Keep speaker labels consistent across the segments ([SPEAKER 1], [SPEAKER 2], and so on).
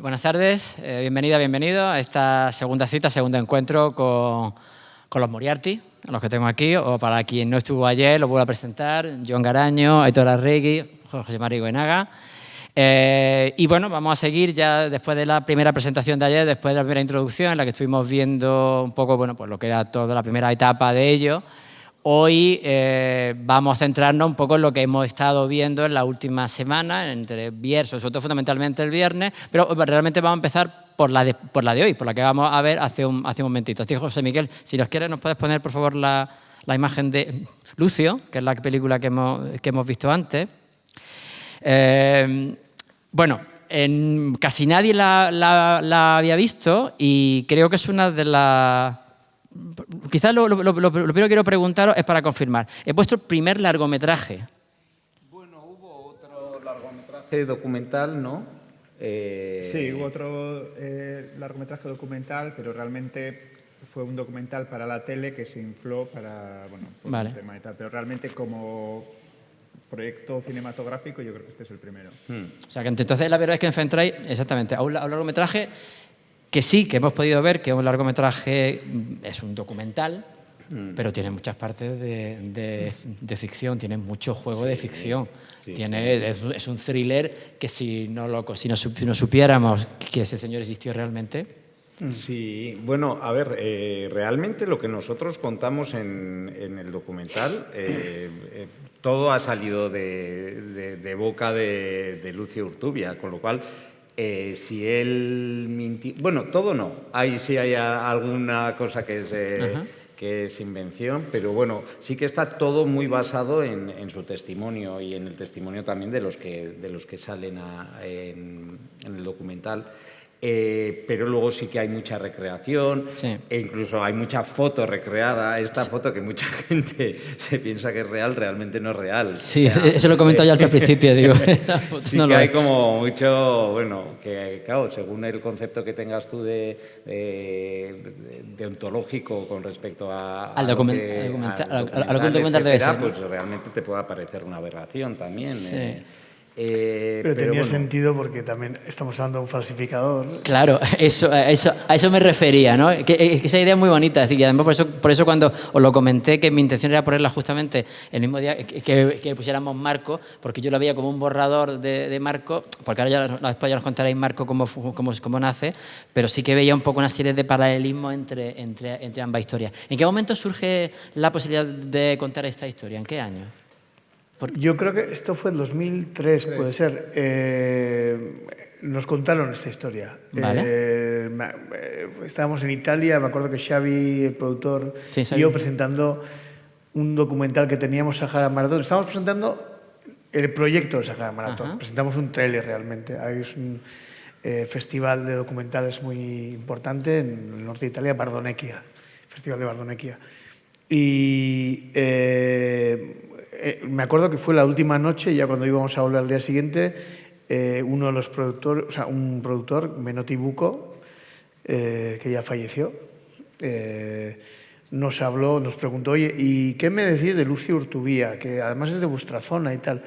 [SPEAKER 1] Buenas tardes, bienvenida, bienvenido a esta segunda cita, segundo encuentro con los Moriarty, a los que tengo aquí, o para quien no estuvo ayer, los vuelvo a presentar, Jon Garaño, Aitor Arregui, José María Goenaga. Y bueno, vamos a seguir ya después de la primera presentación de ayer, después de la primera introducción, en la que estuvimos viendo un poco bueno, pues lo que era toda la primera etapa de ello. Hoy vamos a centrarnos un poco en lo que hemos estado viendo en la última semana, entre viernes, sobre todo fundamentalmente el viernes, pero realmente vamos a empezar por la de hoy, por la que vamos a ver hace un momentito. Así que, José Miguel, si nos quieres, nos puedes poner, por favor, la imagen de Lucio, que es la película que hemos visto antes. Bueno, casi nadie la había visto y creo que es una de las... Quizás lo primero que quiero preguntaros es para confirmar. ¿Es vuestro primer largometraje?
[SPEAKER 2] Bueno, hubo otro largometraje documental, ¿no?
[SPEAKER 3] Sí, hubo otro largometraje documental, pero realmente fue un documental para la tele que se infló para, bueno, por
[SPEAKER 1] Vale.
[SPEAKER 3] un tema y tal. Pero realmente como proyecto cinematográfico yo creo que este es el primero.
[SPEAKER 1] O sea, que entonces la verdad es que enfrentáis exactamente a un largometraje que sí, que hemos podido ver que un largometraje es un documental, pero tiene muchas partes de ficción, tiene mucho juego de ficción.
[SPEAKER 2] Sí,
[SPEAKER 1] es un thriller que si no supiéramos que ese señor existió realmente...
[SPEAKER 2] Sí, bueno, a ver, realmente lo que nosotros contamos en el documental, todo ha salido de boca de Lucio Urtubia, con lo cual... si él mintió... Bueno, todo no. Sí hay alguna cosa que es invención, pero bueno, sí que está todo muy basado en su testimonio y en el testimonio también de los que salen en el documental. Pero luego sí que hay mucha recreación,
[SPEAKER 1] Sí.
[SPEAKER 2] e incluso hay mucha foto recreada. Esta foto que mucha gente se piensa que es real, realmente no es real.
[SPEAKER 1] Sí,
[SPEAKER 2] O sea,
[SPEAKER 1] eso lo he comentado ya al principio, digo.
[SPEAKER 2] sí
[SPEAKER 1] no
[SPEAKER 2] que
[SPEAKER 1] lo
[SPEAKER 2] hay
[SPEAKER 1] es.
[SPEAKER 2] como mucho, bueno, que claro, según el concepto que tengas tú de ontológico con respecto
[SPEAKER 1] Al
[SPEAKER 2] lo
[SPEAKER 1] documental debe
[SPEAKER 2] etcétera,
[SPEAKER 1] ser, ¿no?
[SPEAKER 2] pues realmente te puede parecer una aberración también.
[SPEAKER 1] Sí.
[SPEAKER 3] Pero tenía
[SPEAKER 2] bueno,
[SPEAKER 3] sentido porque también estamos hablando de un falsificador.
[SPEAKER 1] Claro, a eso me refería, ¿no? Que esa idea es muy bonita, es decir, y además por eso cuando os lo comenté, que mi intención era ponerla justamente el mismo día que pusiéramos Marco, porque yo lo veía como un borrador de Marco, porque ahora después ya nos contaréis Marco cómo nace, pero sí que veía un poco una serie de paralelismos entre ambas historias. ¿En qué momento surge la posibilidad de contar esta historia? ¿En qué año?
[SPEAKER 3] Yo creo que esto fue en 2003, puede ser. Nos contaron esta historia.
[SPEAKER 1] Vale.
[SPEAKER 3] Estábamos en Italia, me acuerdo que Xavi, el productor,
[SPEAKER 1] Sí,
[SPEAKER 3] y yo presentando un documental que teníamos, Sahara Marathon. Estábamos presentando el proyecto de Sahara Marathon.
[SPEAKER 1] Ajá.
[SPEAKER 3] Presentamos un tráiler realmente. Es un festival de documentales muy importante en el norte de Italia, Bardonecchia, Festival de Bardonecchia. Y me acuerdo que fue la última noche, ya cuando íbamos a volver al día siguiente, uno de los productores, o sea, un productor, Menotti Bucco, que ya falleció, nos habló, nos preguntó, oye, ¿y qué me decís de Lucio Urtubia? Que además es de vuestra zona y tal.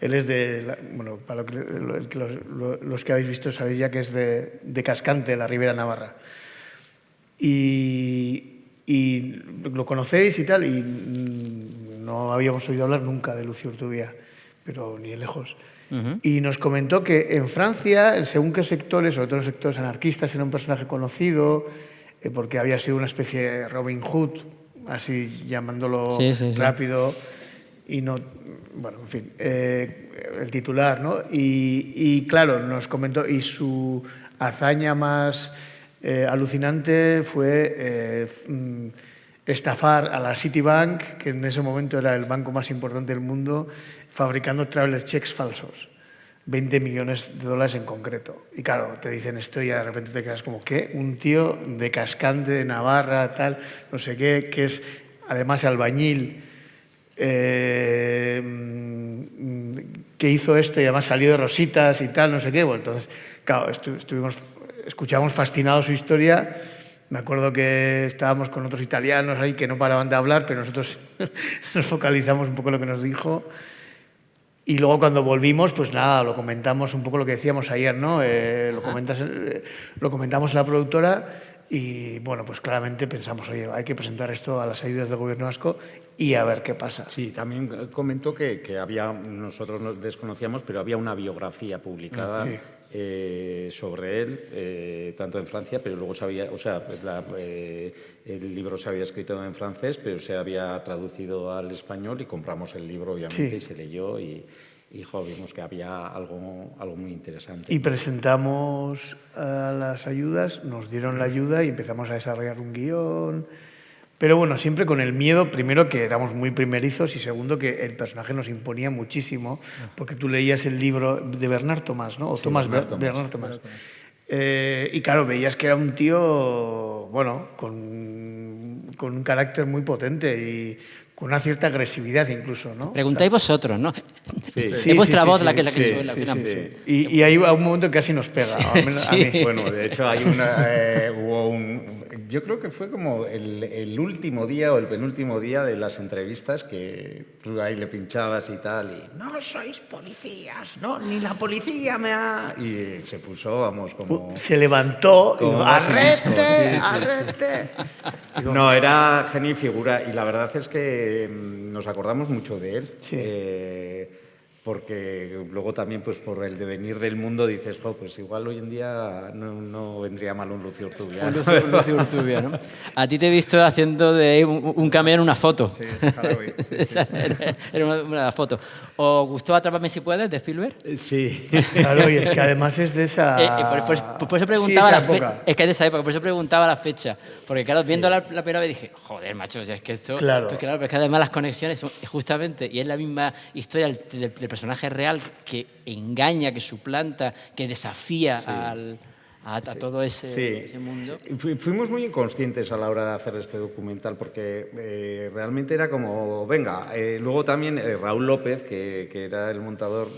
[SPEAKER 3] Él es bueno, para los que habéis visto sabéis ya que es de Cascante, la Ribera Navarra. Y lo conocéis y tal, y no habíamos oído hablar nunca de Lucio Urtubia, pero ni de lejos. Y nos comentó que en Francia, según qué sectores, sobre todo los sectores anarquistas, era un personaje conocido, porque había sido una especie de Robin Hood, así llamándolo rápido, y no, bueno, en fin, el titular, ¿no? Y claro, nos comentó, y su hazaña más alucinante fue estafar a la Citibank, que en ese momento era el banco más importante del mundo, fabricando traveler checks falsos, 20 millones de dólares en concreto. Y claro, te dicen esto y de repente te quedas como, ¿qué? Un tío de Cascante, de Navarra, tal, no sé qué, que es además albañil, que hizo esto y además salió de Rositas y tal, no sé qué. Bueno, entonces, claro, escuchábamos fascinados su historia. Me acuerdo que estábamos con otros italianos ahí que no paraban de hablar, pero nosotros nos focalizamos un poco en lo que nos dijo. Y luego cuando volvimos, pues nada, lo comentamos un poco lo que decíamos ayer, ¿no? Lo comentamos en la productora y, bueno, pues claramente pensamos, oye, hay que presentar esto a las ayudas del gobierno vasco y a ver qué pasa.
[SPEAKER 2] Sí, también comentó que había, nosotros nos desconocíamos, pero había una biografía publicada sobre él, tanto en Francia, pero luego se había, o sea, el libro se había escrito en francés, pero se había traducido al español y compramos el libro, obviamente, y se leyó y vimos que había algo muy interesante.
[SPEAKER 3] Y presentamos a las ayudas, nos dieron la ayuda y empezamos a desarrollar un guión. Pero bueno, siempre con el miedo, primero, que éramos muy primerizos y segundo, que el personaje nos imponía muchísimo, porque tú leías el libro de Bernard Thomas, ¿no? O sí, Bernard Thomas. Y claro, veías que era un tío, bueno, con un carácter muy potente y con una cierta agresividad incluso, ¿no?
[SPEAKER 1] Preguntáis vosotros, ¿no?
[SPEAKER 2] Sí.
[SPEAKER 1] Es vuestra voz la que sube la final.
[SPEAKER 3] Sí. Y hay un momento que casi nos pega, al menos a mí.
[SPEAKER 2] Bueno, de hecho yo creo que fue como el último día o el penúltimo día de las entrevistas que tú ahí le pinchabas y tal, y no sois policías, no, ni la policía me ha... Y se puso, vamos, como...
[SPEAKER 3] Se levantó y dijo,
[SPEAKER 2] ¡arrete,
[SPEAKER 3] sí.
[SPEAKER 2] arrete! No, era genio y figura, y la verdad es que nos acordamos mucho de él.
[SPEAKER 3] Sí.
[SPEAKER 1] porque luego también pues por el devenir del mundo dices, pues igual hoy en día no vendría mal un Lucio Urtubia. Un Lucio Urtubia, ¿no? A ti te he visto haciendo de un cameo en una foto.
[SPEAKER 2] Sí, Halloween. Sí.
[SPEAKER 1] Era una de las fotos. ¿Os gustó Atrápame si puedes, de Spielberg?
[SPEAKER 2] Sí.
[SPEAKER 3] Claro, y es que además es de esa...
[SPEAKER 1] por eso preguntaba la fecha. Es que es de esa época, por eso preguntaba la fecha. Porque claro, viendo la primera vez dije, joder, macho, o sea, es que esto...
[SPEAKER 3] Claro.
[SPEAKER 1] Pues claro, pero es que además las conexiones son justamente, y es la misma historia del personaje real que engaña, que suplanta, que desafía a todo ese mundo.
[SPEAKER 2] Fuimos muy inconscientes a la hora de hacer este documental porque realmente era como, venga, luego también Raúl López, que era el montador,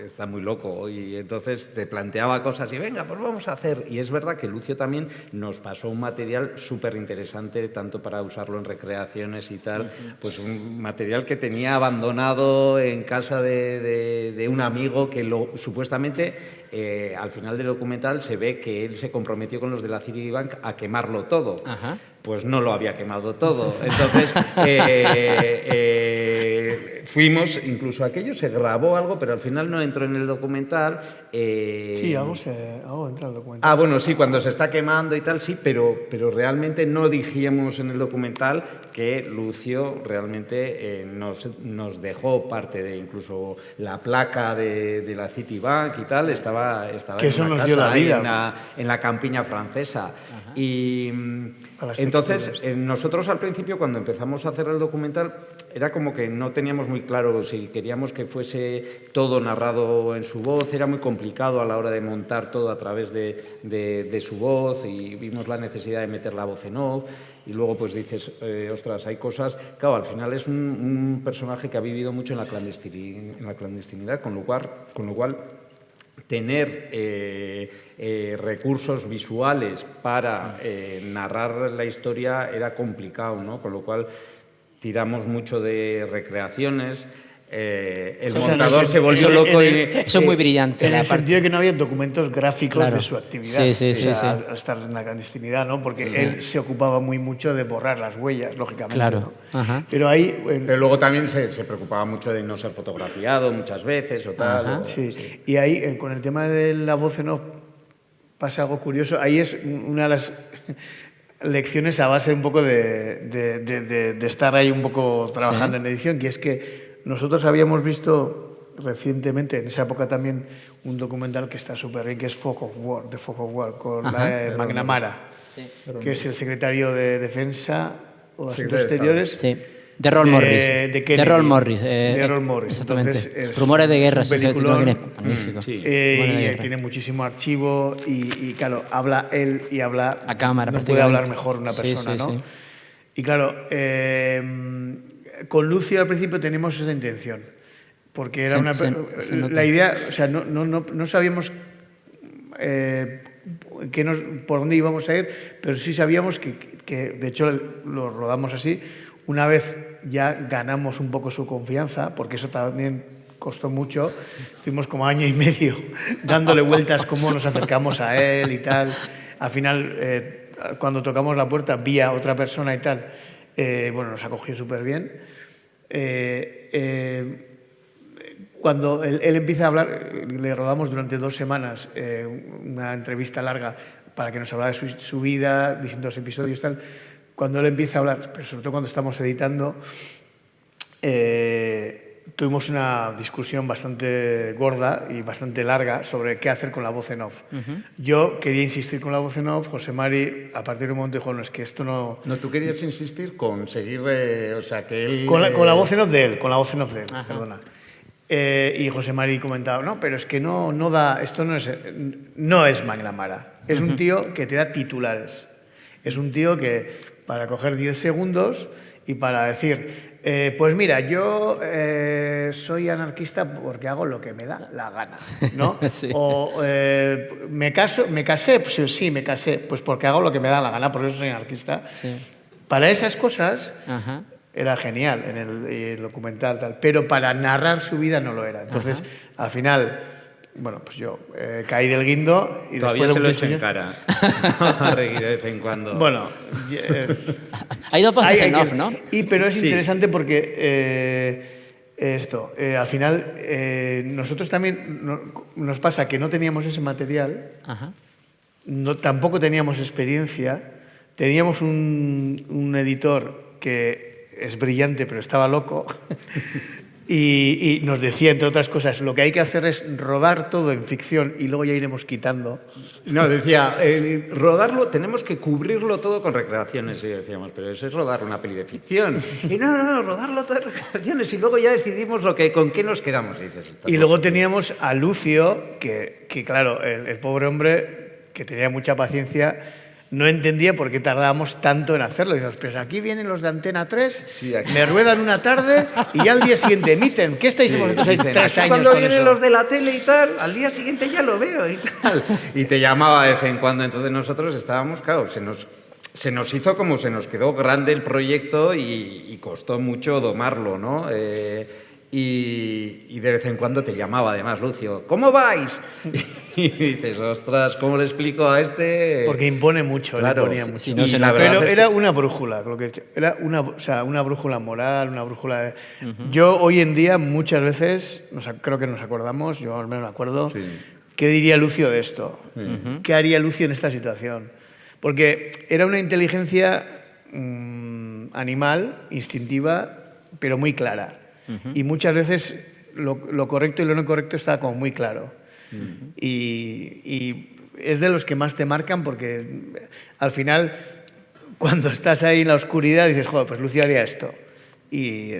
[SPEAKER 2] está muy loco y entonces te planteaba cosas y venga, pues vamos a hacer. Y es verdad que Lucio también nos pasó un material súper interesante, tanto para usarlo en recreaciones y tal, pues un material que tenía abandonado en casa de un amigo que supuestamente al final del documental se ve que él se comprometió con los de la Citibank a quemarlo todo. Ajá. Pues no lo había quemado todo. Entonces, fuimos, incluso aquello se grabó algo, pero al final no entró en el documental.
[SPEAKER 3] Sí, algo entra en el documental.
[SPEAKER 2] Bueno, sí, cuando se está quemando y tal, sí, pero realmente no dijimos en el documental que Lucio realmente nos dejó parte de incluso la placa de la Citibank y tal, estaba
[SPEAKER 3] que eso nos dio la vida.
[SPEAKER 2] En la campiña francesa. Ajá. Y entonces, nosotros al principio, cuando empezamos a hacer el documental, era como que no teníamos muy claro si queríamos que fuese todo narrado en su voz, era muy complicado a la hora de montar todo a través de su voz y vimos la necesidad de meter la voz en off y luego pues dices, ostras, hay cosas... Claro, al final es un personaje que ha vivido mucho en la clandestinidad, con lo cual tener recursos visuales para narrar la historia era complicado, ¿no? Con lo cual tiramos mucho de recreaciones. El montador se volvió loco.
[SPEAKER 1] Eso es muy brillante.
[SPEAKER 3] En el sentido de que no había documentos gráficos de su actividad.
[SPEAKER 1] Sí.
[SPEAKER 3] Al estar en la clandestinidad, ¿no? Porque él se ocupaba muy mucho de borrar las huellas, lógicamente.
[SPEAKER 1] Claro.
[SPEAKER 3] ¿No? Pero
[SPEAKER 2] luego también se preocupaba mucho de no ser fotografiado muchas veces o tal.
[SPEAKER 3] Sí. Y ahí, con el tema de la voz en off, pasa algo curioso. Ahí es una de las lecciones a base un poco de estar ahí un poco trabajando en edición, que es que nosotros habíamos visto recientemente, en esa época también, un documental que está súper bien, que es Fog of War, con McNamara, que es el secretario de Defensa o de Asuntos Exteriores.
[SPEAKER 1] Sí. De Errol Morris.
[SPEAKER 3] De
[SPEAKER 1] Errol Morris.
[SPEAKER 3] Exactamente.
[SPEAKER 1] Entonces, Rumores de guerra,
[SPEAKER 3] es un
[SPEAKER 1] magnífico.
[SPEAKER 3] Tiene muchísimo archivo y claro, habla él y habla...
[SPEAKER 1] A cámara,
[SPEAKER 3] no puede hablar mejor una persona, ¿no?
[SPEAKER 1] Sí.
[SPEAKER 3] Y claro, con Lucio al principio teníamos esa intención, porque era la idea, o sea, no sabíamos por dónde íbamos a ir, pero sí sabíamos que de hecho lo rodamos así. Una vez ya ganamos un poco su confianza, porque eso también costó mucho. Estuvimos como año y medio dándole vueltas cómo nos acercamos a él y tal. Al final, cuando tocamos la puerta, vi a otra persona y tal. Bueno, nos acogió súper bien. Cuando él empieza a hablar, le rodamos durante 2 semanas una entrevista larga para que nos hablara de su vida, distintos episodios y tal. Cuando él empieza a hablar, pero sobre todo cuando estamos editando, tuvimos una discusión bastante gorda y bastante larga sobre qué hacer con la voz en off. Yo quería insistir con la voz en off, José Mari a partir de un momento dijo, no, es que esto no...
[SPEAKER 2] No, tú querías insistir con seguir, o sea, que él...
[SPEAKER 3] Con la voz en off de él, perdona. Y José Mari comentaba, no, pero es que no da, esto no es McNamara. Es un tío que te da titulares. Es un tío que para coger 10 segundos y para decir, pues mira, yo soy anarquista porque hago lo que me da la gana, ¿no?
[SPEAKER 1] Sí.
[SPEAKER 3] O me casé, pues sí, me casé, pues porque hago lo que me da la gana, por eso soy anarquista.
[SPEAKER 1] Sí.
[SPEAKER 3] Para esas cosas...
[SPEAKER 1] Ajá.
[SPEAKER 3] Era genial en el documental, tal, pero para narrar su vida no lo era. Entonces, al final, bueno, pues yo caí del guindo y
[SPEAKER 2] todavía
[SPEAKER 3] después
[SPEAKER 2] se
[SPEAKER 3] de
[SPEAKER 2] lo
[SPEAKER 3] muchos
[SPEAKER 2] echo en
[SPEAKER 3] años-
[SPEAKER 2] cara. A reír de vez en cuando.
[SPEAKER 3] Bueno,
[SPEAKER 1] Hay dos voces en
[SPEAKER 3] hay-
[SPEAKER 1] off, ¿no?
[SPEAKER 3] pero es
[SPEAKER 2] Sí.
[SPEAKER 3] interesante porque al final nosotros también nos pasa que no teníamos ese material,
[SPEAKER 1] Ajá.
[SPEAKER 3] tampoco teníamos experiencia, teníamos un editor que es brillante pero estaba loco y nos decía, entre otras cosas, lo que hay que hacer es rodar todo en ficción y luego ya iremos quitando.
[SPEAKER 2] No, decía, rodarlo, tenemos que cubrirlo todo con recreaciones. Y decíamos, pero eso es rodar una peli de ficción. Y no, rodarlo todo en recreaciones y luego ya decidimos con qué nos quedamos. Y, dices,
[SPEAKER 3] Y luego teníamos a Lucio, que claro, el pobre hombre, que tenía mucha paciencia, no entendía por qué tardábamos tanto en hacerlo. Y decimos, pero aquí vienen los de Antena 3,
[SPEAKER 2] Sí, aquí.
[SPEAKER 3] me ruedan una tarde y ya al día siguiente emiten. ¿Qué estáis vosotros ahí 3
[SPEAKER 2] Aquí
[SPEAKER 3] años
[SPEAKER 2] cuando
[SPEAKER 3] con
[SPEAKER 2] vienen
[SPEAKER 3] eso?
[SPEAKER 2] los de la tele y tal, al día siguiente ya lo veo y tal. Y te llamaba de vez en cuando. Entonces nosotros estábamos, claro, se nos hizo como se nos quedó grande el proyecto y costó mucho domarlo, ¿no? Y de vez en cuando te llamaba además Lucio, ¿cómo vais? Y dices, ostras, ¿cómo le explico a este?
[SPEAKER 3] Porque impone mucho,
[SPEAKER 2] Claro,
[SPEAKER 3] le imponía mucho.
[SPEAKER 1] si no
[SPEAKER 2] y
[SPEAKER 1] se
[SPEAKER 2] la
[SPEAKER 1] nota.
[SPEAKER 2] verdad
[SPEAKER 3] Pero
[SPEAKER 2] es que-
[SPEAKER 3] era una brújula, lo que era una brújula moral, una brújula de... Yo hoy en día muchas veces, creo que nos acordamos, yo al menos me acuerdo,
[SPEAKER 2] Sí.
[SPEAKER 3] ¿qué diría Lucio de esto? ¿Qué haría Lucio en esta situación? Porque era una inteligencia animal, instintiva, pero muy clara. Y muchas veces lo correcto y lo no correcto estaba como muy claro. Y es de los que más te marcan porque al final, cuando estás ahí en la oscuridad, dices, joder, pues Lucio haría esto. Y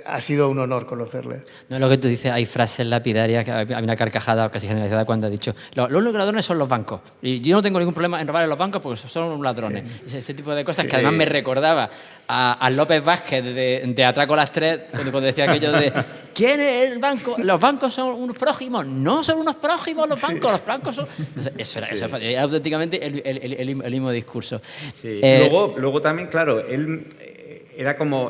[SPEAKER 3] ha sido un honor conocerle.
[SPEAKER 1] No es lo que tú dices, hay frases lapidarias, que hay una carcajada casi generalizada cuando ha dicho, los únicos ladrones son los bancos. Y yo no tengo ningún problema en robar en los bancos porque son ladrones. Ese tipo de cosas que además me recordaba a López Vázquez de Atraco a las 3, cuando decía aquello de, ¿quién es el banco? Los bancos son unos prójimos. No son unos prójimos los bancos, los bancos son... Eso era auténticamente el mismo discurso.
[SPEAKER 2] Sí. Luego también, claro, él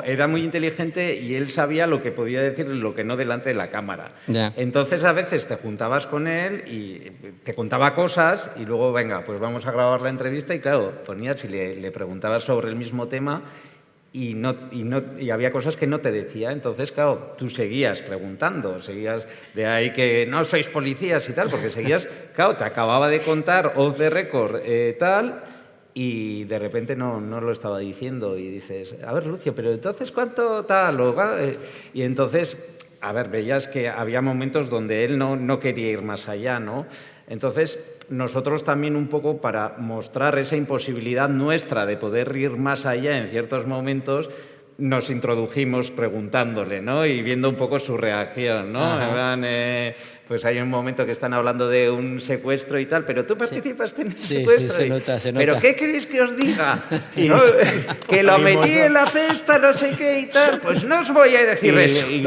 [SPEAKER 2] era muy inteligente y él sabía lo que podía decir y lo que no delante de la cámara.
[SPEAKER 1] Ya.
[SPEAKER 2] Entonces a veces te juntabas con él y te contaba cosas y luego, venga, pues vamos a grabar la entrevista y claro, ponías y le preguntabas sobre el mismo tema y había cosas que no te decía. Entonces, claro, tú seguías preguntando, seguías de ahí que no sois policías y tal, porque seguías, claro, te acababa de contar off the record tal... Y de repente no lo estaba diciendo y dices, a ver, Lucio, pero entonces ¿cuánto tal? Y entonces, a ver, veías que había momentos donde él no quería ir más allá, ¿no? Entonces, nosotros también un poco para mostrar esa imposibilidad nuestra de poder ir más allá en ciertos momentos, nos introdujimos preguntándole, ¿no? Y viendo un poco su reacción, ¿no? Pues hay un momento que están hablando de un secuestro y tal, pero tú participaste en el secuestro.
[SPEAKER 1] Sí, se nota.
[SPEAKER 2] ¿Pero qué queréis que os diga? ¿No? Que lo metí en la cesta, no sé qué y tal. Pues no os voy a decir eso.
[SPEAKER 3] Y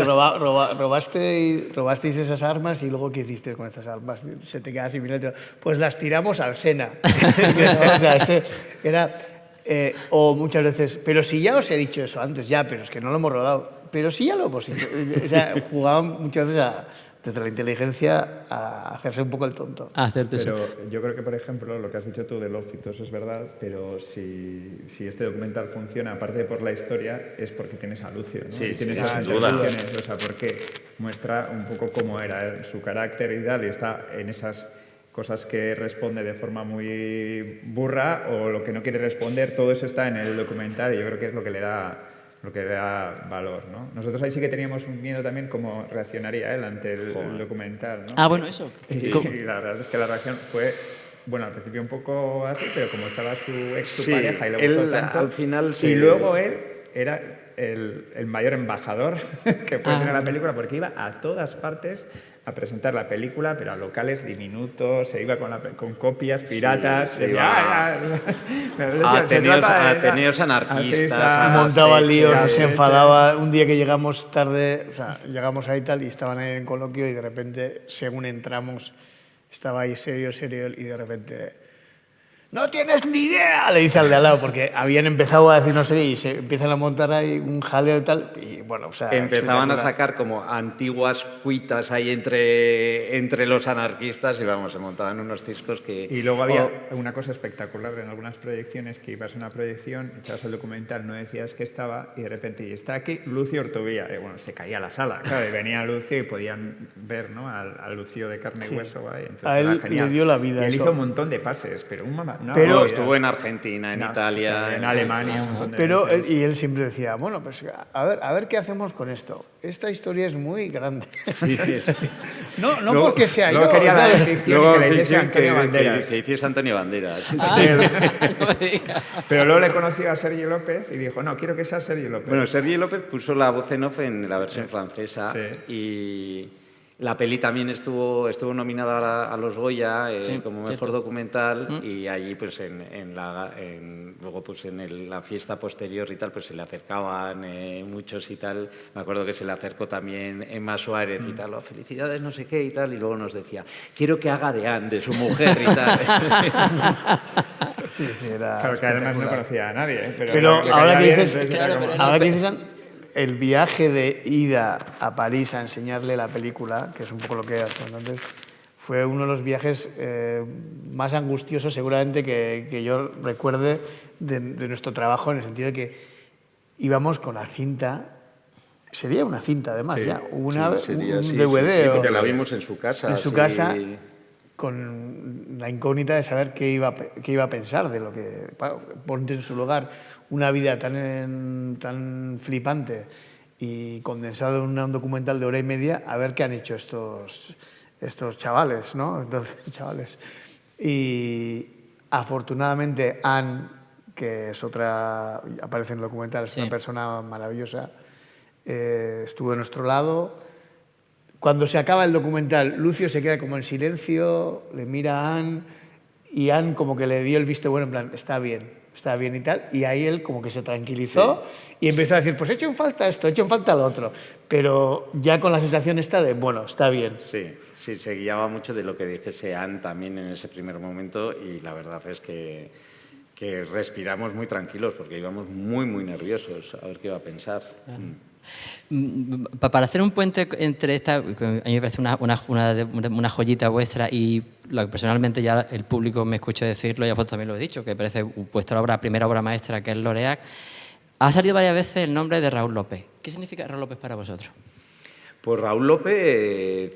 [SPEAKER 3] robasteis esas armas y luego ¿qué hiciste con estas armas? Se te queda así mirando. Pues las tiramos al Sena. O sea, era... o muchas veces, pero si ya os he dicho eso antes, ya, pero es que no lo hemos rodado. pero sí ya lo hemos hecho. O sea, jugaban muchas veces desde la inteligencia a hacerse un poco el tonto.
[SPEAKER 4] Pero yo creo que, por ejemplo, lo que has dicho tú de Lost y todo eso es verdad, pero si este documental funciona, aparte de por la historia, es porque tienes a Lucio, ¿no?
[SPEAKER 2] Sí,
[SPEAKER 4] tienes
[SPEAKER 2] sí,
[SPEAKER 4] esas
[SPEAKER 2] sin duda.
[SPEAKER 4] intervenciones, o sea, porque muestra un poco cómo era su carácter y tal, y está en esas cosas que responde de forma muy burra o lo que no quiere responder, todo eso está en el documental y yo creo que es lo que le da valor, ¿no? Nosotros ahí sí que teníamos un miedo también cómo reaccionaría él ante el documental, ¿no?
[SPEAKER 1] Ah, bueno, eso.
[SPEAKER 4] Y la verdad es que la reacción fue, bueno, al principio un poco así, pero como estaba su
[SPEAKER 2] Sí,
[SPEAKER 4] pareja y le gustó
[SPEAKER 2] él
[SPEAKER 4] tanto,
[SPEAKER 2] al final
[SPEAKER 4] y luego él era el mayor embajador que puede tener la película porque iba a todas partes a presentar la película, pero a locales diminutos, se iba con copias piratas,
[SPEAKER 2] se
[SPEAKER 4] se
[SPEAKER 2] iba
[SPEAKER 4] iba
[SPEAKER 2] a Ateneos anarquistas,
[SPEAKER 3] Montaba líos,
[SPEAKER 4] sí,
[SPEAKER 3] se
[SPEAKER 4] sí.
[SPEAKER 3] enfadaba. Un día que llegamos tarde, o sea, llegamos ahí tal y estaban ahí en coloquio y de repente, según entramos, estaba ahí serio, y de repente... ¡No tienes ni idea! Le dice al de al lado, porque habían empezado a decir no sé qué y se empiezan a montar ahí un jaleo y tal. Y bueno, o sea.
[SPEAKER 2] Empezaban a sacar como antiguas cuitas ahí entre los anarquistas y vamos, se montaban unos discos que...
[SPEAKER 4] Y luego había una cosa espectacular en algunas proyecciones, que ibas a una proyección, echabas el documental, no decías que estaba y de repente, y está aquí Lucio Ortubía. Y bueno, se caía la sala, claro, y venía Lucio y podían ver, ¿no?, al Lucio de carne y hueso. ¿vale? Entonces,
[SPEAKER 3] A él le dio la vida
[SPEAKER 4] Y él
[SPEAKER 3] eso.
[SPEAKER 4] hizo un montón de pases, pero un mamá... No,
[SPEAKER 3] Pero
[SPEAKER 2] estuvo en Argentina, en Italia...
[SPEAKER 4] en Alemania, un montón de
[SPEAKER 3] Pero
[SPEAKER 4] veces.
[SPEAKER 3] él siempre decía, bueno, pues a ver qué hacemos con esto. Esta historia es muy grande. No
[SPEAKER 4] Luego-
[SPEAKER 3] porque sea
[SPEAKER 4] luego
[SPEAKER 3] yo.
[SPEAKER 4] quería
[SPEAKER 3] tal.
[SPEAKER 4] la ficción y que le hiciese Antonio Banderas.
[SPEAKER 2] que hiciese Antonio Banderas.
[SPEAKER 1] No me digas.
[SPEAKER 4] Pero luego le conoció a Sergi López y dijo, no, quiero que sea Sergi López.
[SPEAKER 2] Bueno, Sergi López puso la voz en off en la versión francesa
[SPEAKER 4] Sí.
[SPEAKER 2] y la peli también estuvo nominada a los Goya
[SPEAKER 1] Sí,
[SPEAKER 2] como
[SPEAKER 1] cierto.
[SPEAKER 2] mejor documental y allí pues luego pues en la fiesta posterior y tal pues se le acercaban muchos y tal. Me acuerdo que se le acercó también Emma Suárez y tal, felicidades no sé qué y tal y luego nos decía, quiero que haga de Anne, de su mujer y tal.
[SPEAKER 3] Sí, era.
[SPEAKER 4] Claro, que además no
[SPEAKER 3] espectacular.
[SPEAKER 4] conocía a nadie. ¿eh?
[SPEAKER 3] Pero
[SPEAKER 4] le
[SPEAKER 3] ahora
[SPEAKER 4] caía
[SPEAKER 3] que
[SPEAKER 4] bien,
[SPEAKER 3] dices,
[SPEAKER 4] entonces
[SPEAKER 1] claro,
[SPEAKER 4] era como-
[SPEAKER 1] pero
[SPEAKER 3] ahora que dices, el viaje de ida a París a enseñarle la película, que es un poco lo que has comentado antes, fue uno de los viajes más angustiosos seguramente que yo recuerde de nuestro trabajo, en el sentido de que íbamos con la cinta. Sería una cinta, además,
[SPEAKER 4] Sí,
[SPEAKER 3] ya. Un
[SPEAKER 2] Sí,
[SPEAKER 3] DVD.
[SPEAKER 2] sí,
[SPEAKER 3] o-
[SPEAKER 2] porque la vimos en su casa.
[SPEAKER 3] en su
[SPEAKER 2] sí.
[SPEAKER 3] casa, con la incógnita de saber qué iba a pensar de lo que... Ponte en su lugar, una vida tan flipante y condensado en un documental de 1 hora y media, a ver qué han hecho estos chavales, ¿no? Entonces, chavales. Y afortunadamente Anne, que es otra, aparece en el documental, es
[SPEAKER 1] Sí.
[SPEAKER 3] una persona maravillosa, estuvo de nuestro lado. Cuando se acaba el documental, Lucio se queda como en silencio, le mira a Anne y Anne como que le dio el visto bueno, en plan, está bien y tal. Y ahí él como que se tranquilizó y empezó a decir, pues he hecho en falta esto, he hecho en falta lo otro. Pero ya con la sensación esta de, bueno, está bien.
[SPEAKER 2] Sí, se guiaba mucho de lo que dijese Anne también en ese primer momento y la verdad es que respiramos muy tranquilos porque íbamos muy, muy nerviosos a ver qué iba a pensar.
[SPEAKER 1] Para hacer un puente entre esta, que a mí me parece una joyita vuestra y lo que personalmente ya el público me escucha decirlo y a vosotros también lo he dicho, que parece vuestra primera obra maestra, que es Loreac, ha salido varias veces el nombre de Raúl López. ¿Qué significa Raúl López para vosotros?
[SPEAKER 2] Pues Raúl López,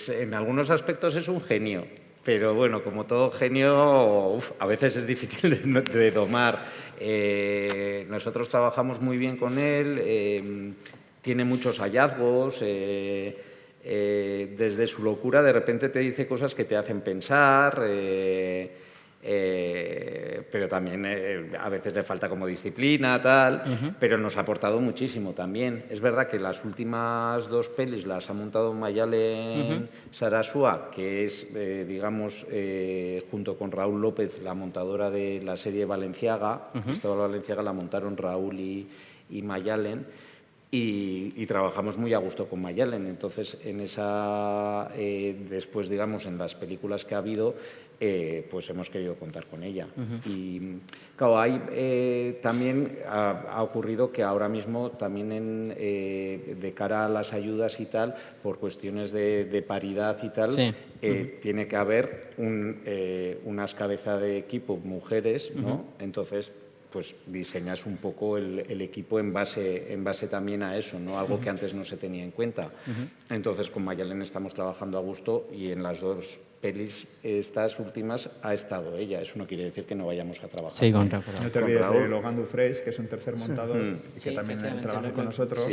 [SPEAKER 2] en algunos aspectos es un genio, pero bueno, como todo genio, a veces es difícil de domar. Nosotros trabajamos muy bien con él, tiene muchos hallazgos, desde su locura de repente te dice cosas que te hacen pensar, pero también a veces le falta como disciplina, tal, pero nos ha aportado muchísimo también. Es verdad que las últimas 2 pelis las ha montado Mayalen Sarasua, que es, digamos, junto con Raúl López, la montadora de la serie Valenciaga. Cristóbal Valenciaga la montaron Raúl y Mayalen. y trabajamos muy a gusto con Mayalen. Entonces, después, digamos, en las películas que ha habido, pues hemos querido contar con ella. Y claro, también ha ocurrido que ahora mismo también de cara a las ayudas y tal, por cuestiones de paridad y tal, tiene que haber unas cabezas de equipo mujeres, ¿no? Entonces, pues diseñas un poco el equipo en base también a eso, ¿no? Algo que antes no se tenía en cuenta. Entonces, con Mayalen estamos trabajando a gusto y en las dos pelis, estas últimas, ha estado ella. Eso no quiere decir que no vayamos a trabajar.
[SPEAKER 1] Sí, con
[SPEAKER 4] No te olvides de Logan Dufresne, que es un tercer montador, que también trabaja con nosotros.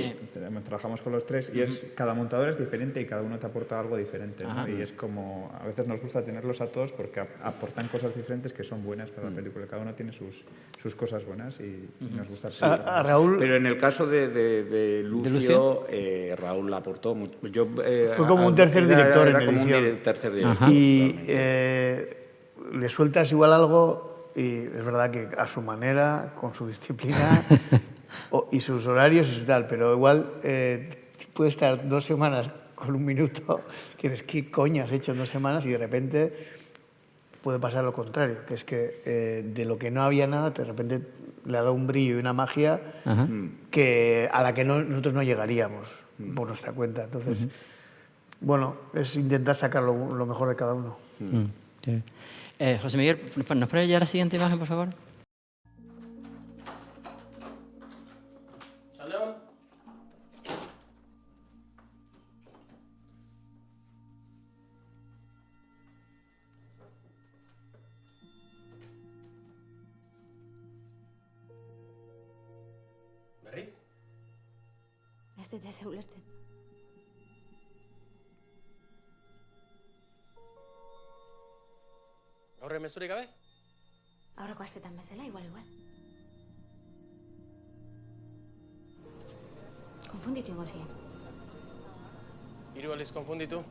[SPEAKER 4] Trabajamos con los tres y cada montador es diferente y cada uno te aporta algo diferente, ¿no? Y es como, a veces nos gusta tenerlos a todos porque aportan cosas diferentes que son buenas para la película. Cada uno tiene sus cosas buenas y nos gusta
[SPEAKER 3] A Raúl,
[SPEAKER 2] Pero en el caso de Lucio, Raúl la aportó mucho.
[SPEAKER 3] Fue como un tercer director en
[SPEAKER 2] como
[SPEAKER 3] edición.
[SPEAKER 2] un tercer director.
[SPEAKER 3] y le sueltas igual algo y es verdad que a su manera, con su disciplina y sus horarios y su tal, pero igual puede estar 2 semanas con 1 minuto, que dices, ¿qué coño has hecho en 2 semanas? Y de repente puede pasar lo contrario, que es que de lo que no había nada, de repente le ha dado un brillo y una magia a la que nosotros no llegaríamos por nuestra cuenta. Entonces, bueno, es intentar sacar lo mejor de cada uno.
[SPEAKER 1] Sí. José Miguel, ¿nos pones ya la siguiente imagen, por favor?
[SPEAKER 5] Berriz?
[SPEAKER 6] Ez dut ez ulertzen.
[SPEAKER 5] Gaur mezurik gabe?
[SPEAKER 6] Aurreko astetan bezala, igual. Konfunditu ingo ziren.
[SPEAKER 5] 3 aldiz konfunditu?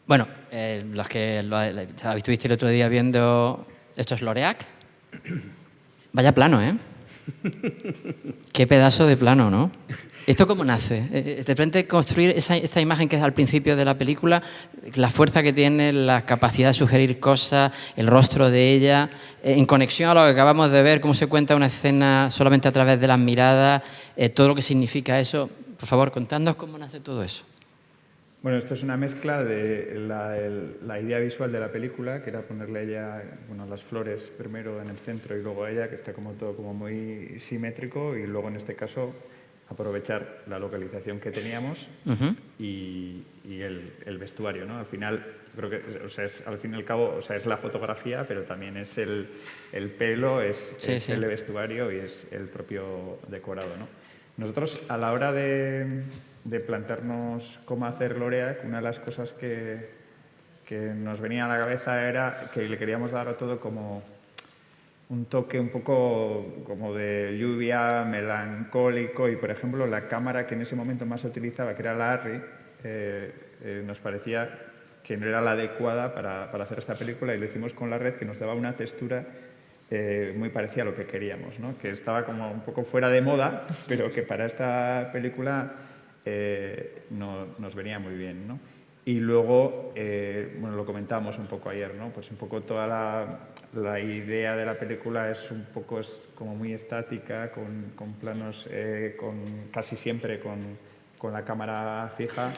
[SPEAKER 1] Bueno, los que estuviste el otro día viendo, esto es Loreac. Vaya plano, ¿eh? Qué pedazo de plano, ¿no? ¿Esto cómo nace? De repente construir esta imagen que es al principio de la película, la fuerza que tiene, la capacidad de sugerir cosas, el rostro de ella, en conexión a lo que acabamos de ver, cómo se cuenta una escena solamente a través de las miradas, todo lo que significa eso. Por favor, contadnos cómo nace todo eso.
[SPEAKER 4] Bueno, esto es una mezcla de la idea visual de la película, que era ponerle a ella, bueno, las flores primero en el centro y luego a ella, que está como todo como muy simétrico, y luego en este caso aprovechar la localización que teníamos y el vestuario, ¿no? Al final, creo que, o sea, al fin y al cabo, o sea, es la fotografía, pero también es el pelo, es el vestuario y es el propio decorado, ¿no? Nosotros, a la hora de plantearnos cómo hacer Loreac, una de las cosas que nos venía a la cabeza era que le queríamos dar a todo como un toque un poco como de lluvia, melancólico, y por ejemplo la cámara que en ese momento más se utilizaba, que era la Arri, nos parecía que no era la adecuada para hacer esta película, y lo hicimos con la Red, que nos daba una textura muy parecida a lo que queríamos, ¿no? Que estaba como un poco fuera de moda, pero que para esta película nos venía muy bien, ¿no? Y luego, bueno, lo comentábamos un poco ayer, ¿no? Pues un poco toda la idea de la película es como muy estática, con planos casi siempre con con la cámara fija,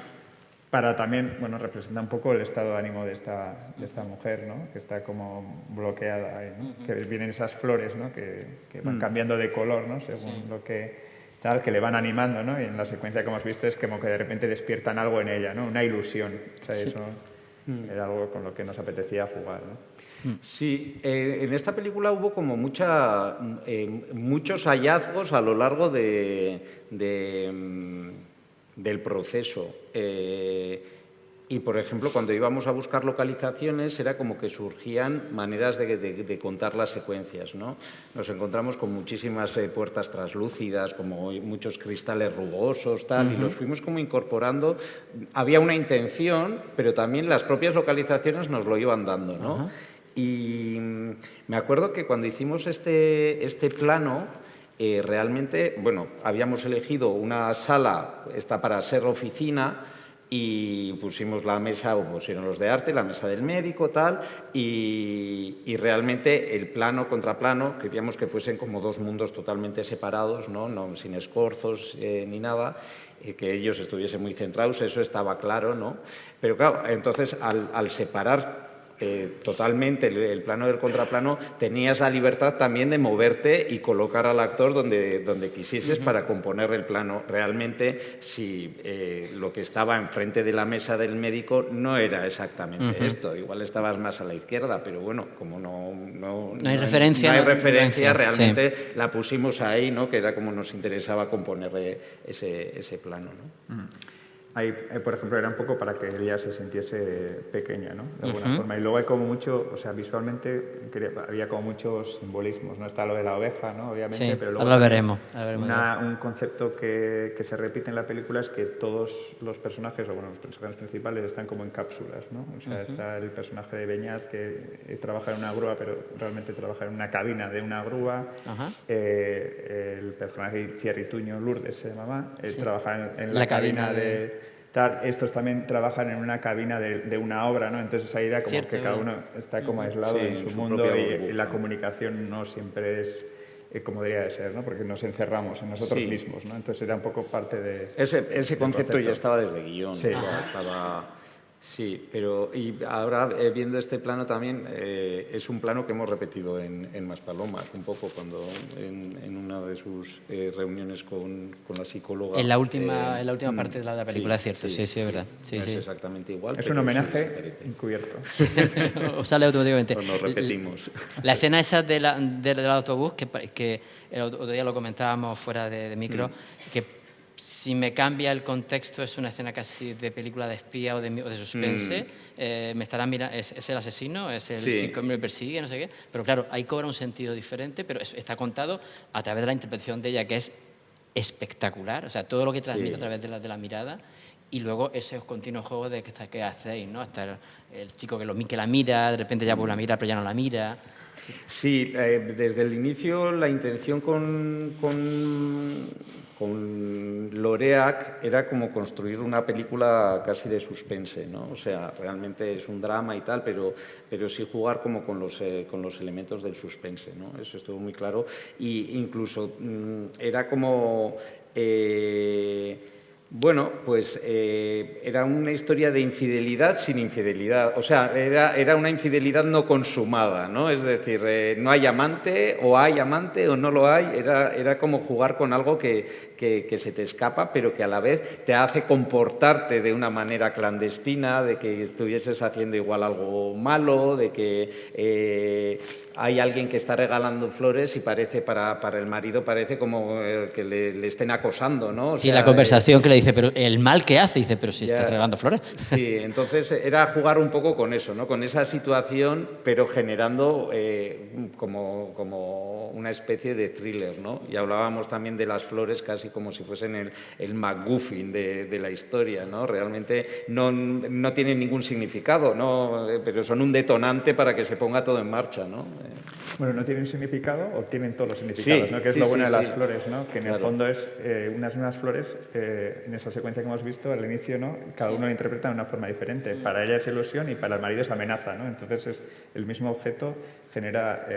[SPEAKER 4] para también, bueno, representa un poco el estado de ánimo de esta mujer, ¿no? Que está como bloqueada ahí, ¿no? Que vienen esas flores, ¿no? Que van cambiando de color, ¿no? Según lo que tal, que le van animando, ¿no? Y en la secuencia que hemos visto es como que de repente despiertan algo en ella, ¿no? Una ilusión. O sea, eso era algo con lo que nos apetecía jugar, ¿no?
[SPEAKER 2] Sí, en esta película hubo como muchos hallazgos a lo largo del proceso. Y, por ejemplo, cuando íbamos a buscar localizaciones era como que surgían maneras de contar las secuencias, ¿no? Nos encontramos con muchísimas puertas translúcidas, como muchos cristales rugosos, tal, y los fuimos como incorporando. Había una intención, pero también las propias localizaciones nos lo iban dando, ¿no? Y me acuerdo que cuando hicimos este plano, realmente, bueno, habíamos elegido una sala, esta para ser oficina, y pusimos la mesa, o pusieron los de arte, la mesa del médico, tal, y realmente el plano contra plano, queríamos que fuesen como dos mundos totalmente separados, ¿no? Sin escorzos ni nada, que ellos estuviesen muy centrados, eso estaba claro, ¿no? Pero claro, entonces al separar totalmente el plano del contraplano, tenías la libertad también de moverte y colocar al actor donde quisieses para componer el plano. Realmente, si lo que estaba enfrente de la mesa del médico no era exactamente esto, igual estabas más a la izquierda, pero bueno, como no
[SPEAKER 1] hay referencia,
[SPEAKER 2] realmente la pusimos ahí, ¿no? Que era como nos interesaba componer ese plano, ¿no?
[SPEAKER 4] Ahí, por ejemplo, era un poco para que ella se sintiese pequeña, ¿no? De alguna forma. Y luego hay como mucho, o sea, visualmente había como muchos simbolismos, ¿no? Está lo de la oveja, ¿no? Obviamente,
[SPEAKER 1] sí,
[SPEAKER 4] pero luego
[SPEAKER 1] lo veremos.
[SPEAKER 4] Un concepto que se repite en la película es que todos los personajes, o bueno, los personajes principales están como en cápsulas, ¿no? O sea, está el personaje de Beñat que trabaja en una grúa, pero realmente trabaja en una cabina de una grúa. El personaje Thierry Tuño, Lourdes se llamaba, trabaja en la cabina de... Estos también trabajan en una cabina de una obra, ¿no? Entonces esa idea como que cada uno está como aislado en su mundo y la comunicación no siempre es como debería de ser, ¿no? Porque nos encerramos en nosotros mismos, ¿no? Entonces era un poco parte de...
[SPEAKER 2] Ese concepto ya estaba desde guión,
[SPEAKER 4] sí.
[SPEAKER 2] estaba... Sí, pero y ahora viendo este plano también, es un plano que hemos repetido en Maspalomas, un poco cuando en una de sus reuniones con la psicóloga.
[SPEAKER 1] En la última parte de la película, es cierto, sí, es verdad. Sí,
[SPEAKER 2] no es exactamente igual.
[SPEAKER 4] Es un homenaje encubierto.
[SPEAKER 1] O sale automáticamente.
[SPEAKER 2] Pues nos repetimos.
[SPEAKER 1] La escena esa del autobús, que el otro día lo comentábamos fuera de micro, que si me cambia el contexto es una escena casi de película de espía o de suspense, me estarán mirando, es el asesino, es el que me persigue, no sé qué, pero claro, ahí cobra un sentido diferente, pero está contado a través de la interpretación de ella, que es espectacular, o sea, todo lo que transmite a través de la mirada, y luego ese continuo juego de que hacéis, ¿no? Hasta el chico que la mira, de repente ya vuelve a mirar, pero ya no la mira.
[SPEAKER 2] Sí, desde el inicio la intención con Loreak era como construir una película casi de suspense, ¿no? O sea, realmente es un drama y tal, pero sí jugar como con los elementos del suspense, ¿no? Eso estuvo muy claro. Y incluso era como... Bueno, pues era una historia de infidelidad sin infidelidad. O sea, era una infidelidad no consumada, ¿no? Es decir, no hay amante o no lo hay. Era como jugar con algo que se te escapa, pero que a la vez te hace comportarte de una manera clandestina, de que estuvieses haciendo igual algo malo, de que hay alguien que está regalando flores y parece para el marido parece como que le estén acosando, ¿no? O
[SPEAKER 1] sí,
[SPEAKER 2] sea,
[SPEAKER 1] la conversación que le dice, pero el mal que hace, dice, pero si estás regalando flores.
[SPEAKER 2] Sí, entonces era jugar un poco con eso, ¿no? Con esa situación, pero generando como una especie de thriller, ¿no? Y hablábamos también de las flores casi como si fuesen el MacGuffin de la historia, ¿no? Realmente no tienen ningún significado, ¿no? Pero son un detonante para que se ponga todo en marcha, ¿no?
[SPEAKER 4] Bueno, no tienen significado o tienen todos los significados,
[SPEAKER 2] Sí,
[SPEAKER 4] ¿no? Que es
[SPEAKER 2] sí,
[SPEAKER 4] lo bueno
[SPEAKER 2] sí,
[SPEAKER 4] de las
[SPEAKER 2] sí.
[SPEAKER 4] flores, ¿no? Que en el
[SPEAKER 2] Claro.
[SPEAKER 4] fondo es unas mismas flores, en esa secuencia que hemos visto al inicio, ¿no? Cada uno lo interpreta de una forma diferente. Para ella es ilusión y para el marido es amenaza, ¿no? Entonces es el mismo objeto genera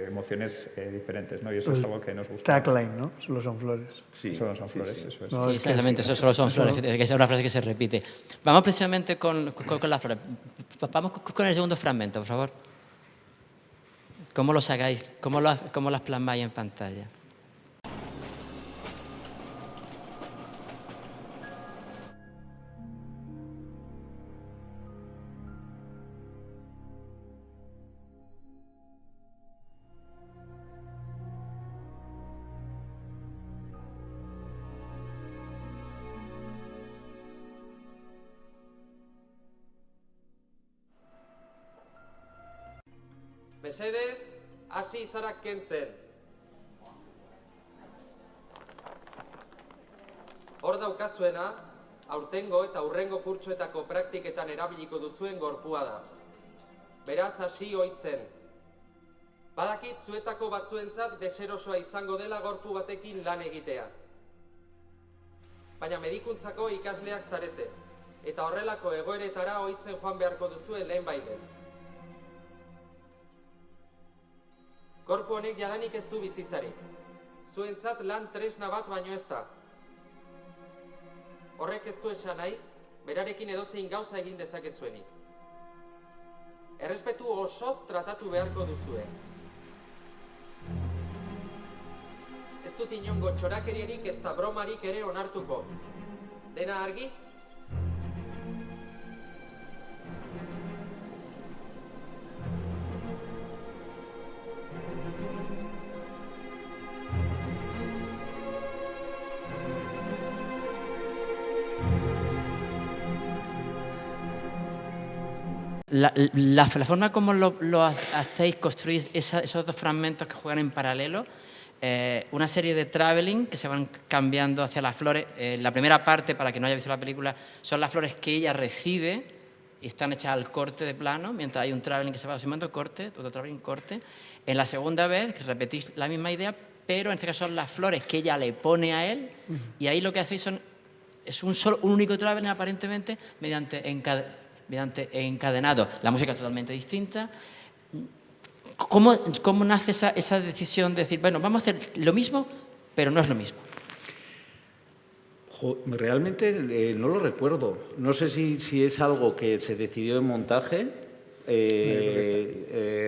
[SPEAKER 4] emociones diferentes, ¿no? Y eso es algo que nos gusta.
[SPEAKER 3] Tagline, ¿no? Solo son flores.
[SPEAKER 2] Sí,
[SPEAKER 4] Solo son
[SPEAKER 2] sí,
[SPEAKER 4] flores,
[SPEAKER 2] sí.
[SPEAKER 4] eso es.
[SPEAKER 3] No,
[SPEAKER 1] Sí,
[SPEAKER 3] es que
[SPEAKER 1] exactamente, eso solo son flores, que es una frase que se repite. Vamos precisamente con las flores. Vamos con el segundo fragmento, por favor. ¿Cómo lo sacáis? ¿Cómo las plasmáis en pantalla?
[SPEAKER 7] Mesedez, hasi izarak kentzen. Hor daukazuena, aurtengo eta hurrengo kurtsoetako praktiketan erabiliko duzuen gorpua da. Beraz hasi ohitzen. Badakit zuetako batzuentzat deserosoa izango dela gorpu batekin lan egitea. Baina medikuntzako ikasleak zarete, eta horrelako egoeretara ohitzen joan beharko duzuen lehenbailehen. Gorpu honek jadanik ez du bizitzarik. Zuentzat lan tresna bat baino ez da. Horrek ez du esan nahi, berarekin edozein gauza egin dezakezuenik. Errespetu osoz tratatu beharko duzue. Ez dut inongo txorakerierik ez da bromarik ere onartuko. Dena argi?
[SPEAKER 1] La forma como lo hacéis, construís esos dos fragmentos que juegan en paralelo, una serie de traveling que se van cambiando hacia las flores. La primera parte, para quien no haya visto la película, son las flores que ella recibe y están hechas al corte de plano, mientras hay un traveling que se va aproximando, corte, otro traveling, corte. En la segunda vez, que repetís la misma idea, pero en este caso son las flores que ella le pone a él, y ahí lo que hacéis es un único traveling aparentemente mediante encadenado. La música es totalmente distinta. ¿Cómo nace esa decisión de decir, bueno, vamos a hacer lo mismo, pero no es lo mismo?
[SPEAKER 2] Realmente no lo recuerdo. No sé si es algo que se decidió en montaje,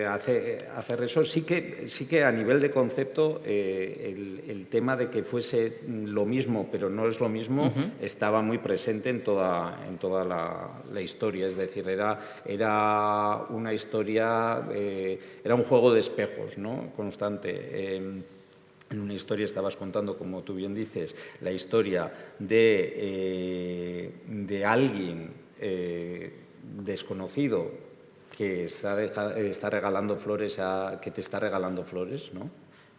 [SPEAKER 2] hacer eso. Sí que a nivel de concepto el tema de que fuese lo mismo pero no es lo mismo estaba muy presente en toda la historia. Es decir, era una historia, era un juego de espejos, ¿no? Constante. En una historia estabas contando, como tú bien dices, la historia de alguien desconocido que está regalando flores que te está regalando flores, ¿no?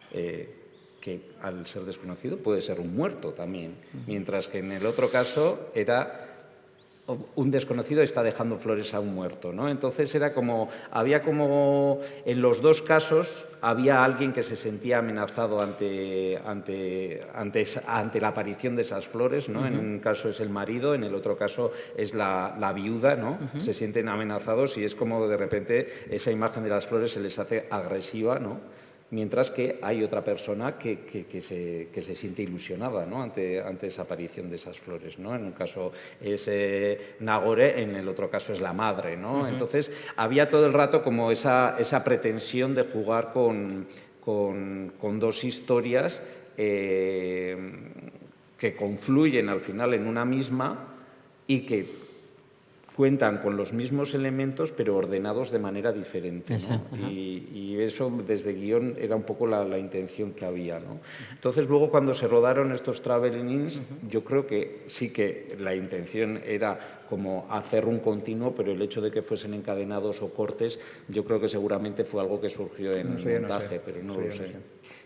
[SPEAKER 2] Que al ser desconocido puede ser un muerto también, mientras que en el otro caso era un desconocido está dejando flores a un muerto, ¿no? Entonces había como en los dos casos había alguien que se sentía amenazado ante la aparición de esas flores, ¿no? En un caso es el marido, en el otro caso es la viuda, ¿no? Se sienten amenazados y es como de repente esa imagen de las flores se les hace agresiva, ¿no? Mientras que hay otra persona que se siente ilusionada, ¿no? ante esa aparición de esas flores, ¿no? En un caso es Nagore, en el otro caso es la madre, ¿no? Entonces había todo el rato como esa pretensión de jugar con dos historias que confluyen al final en una misma y que cuentan con los mismos elementos pero ordenados de manera diferente, ¿no? Y eso desde guión era un poco la intención que había, ¿no? Entonces luego cuando se rodaron estos travelings yo creo que sí que la intención era como hacer un continuo, pero el hecho de que fuesen encadenados o cortes yo creo que seguramente fue algo que surgió en el montaje, pero no lo sé.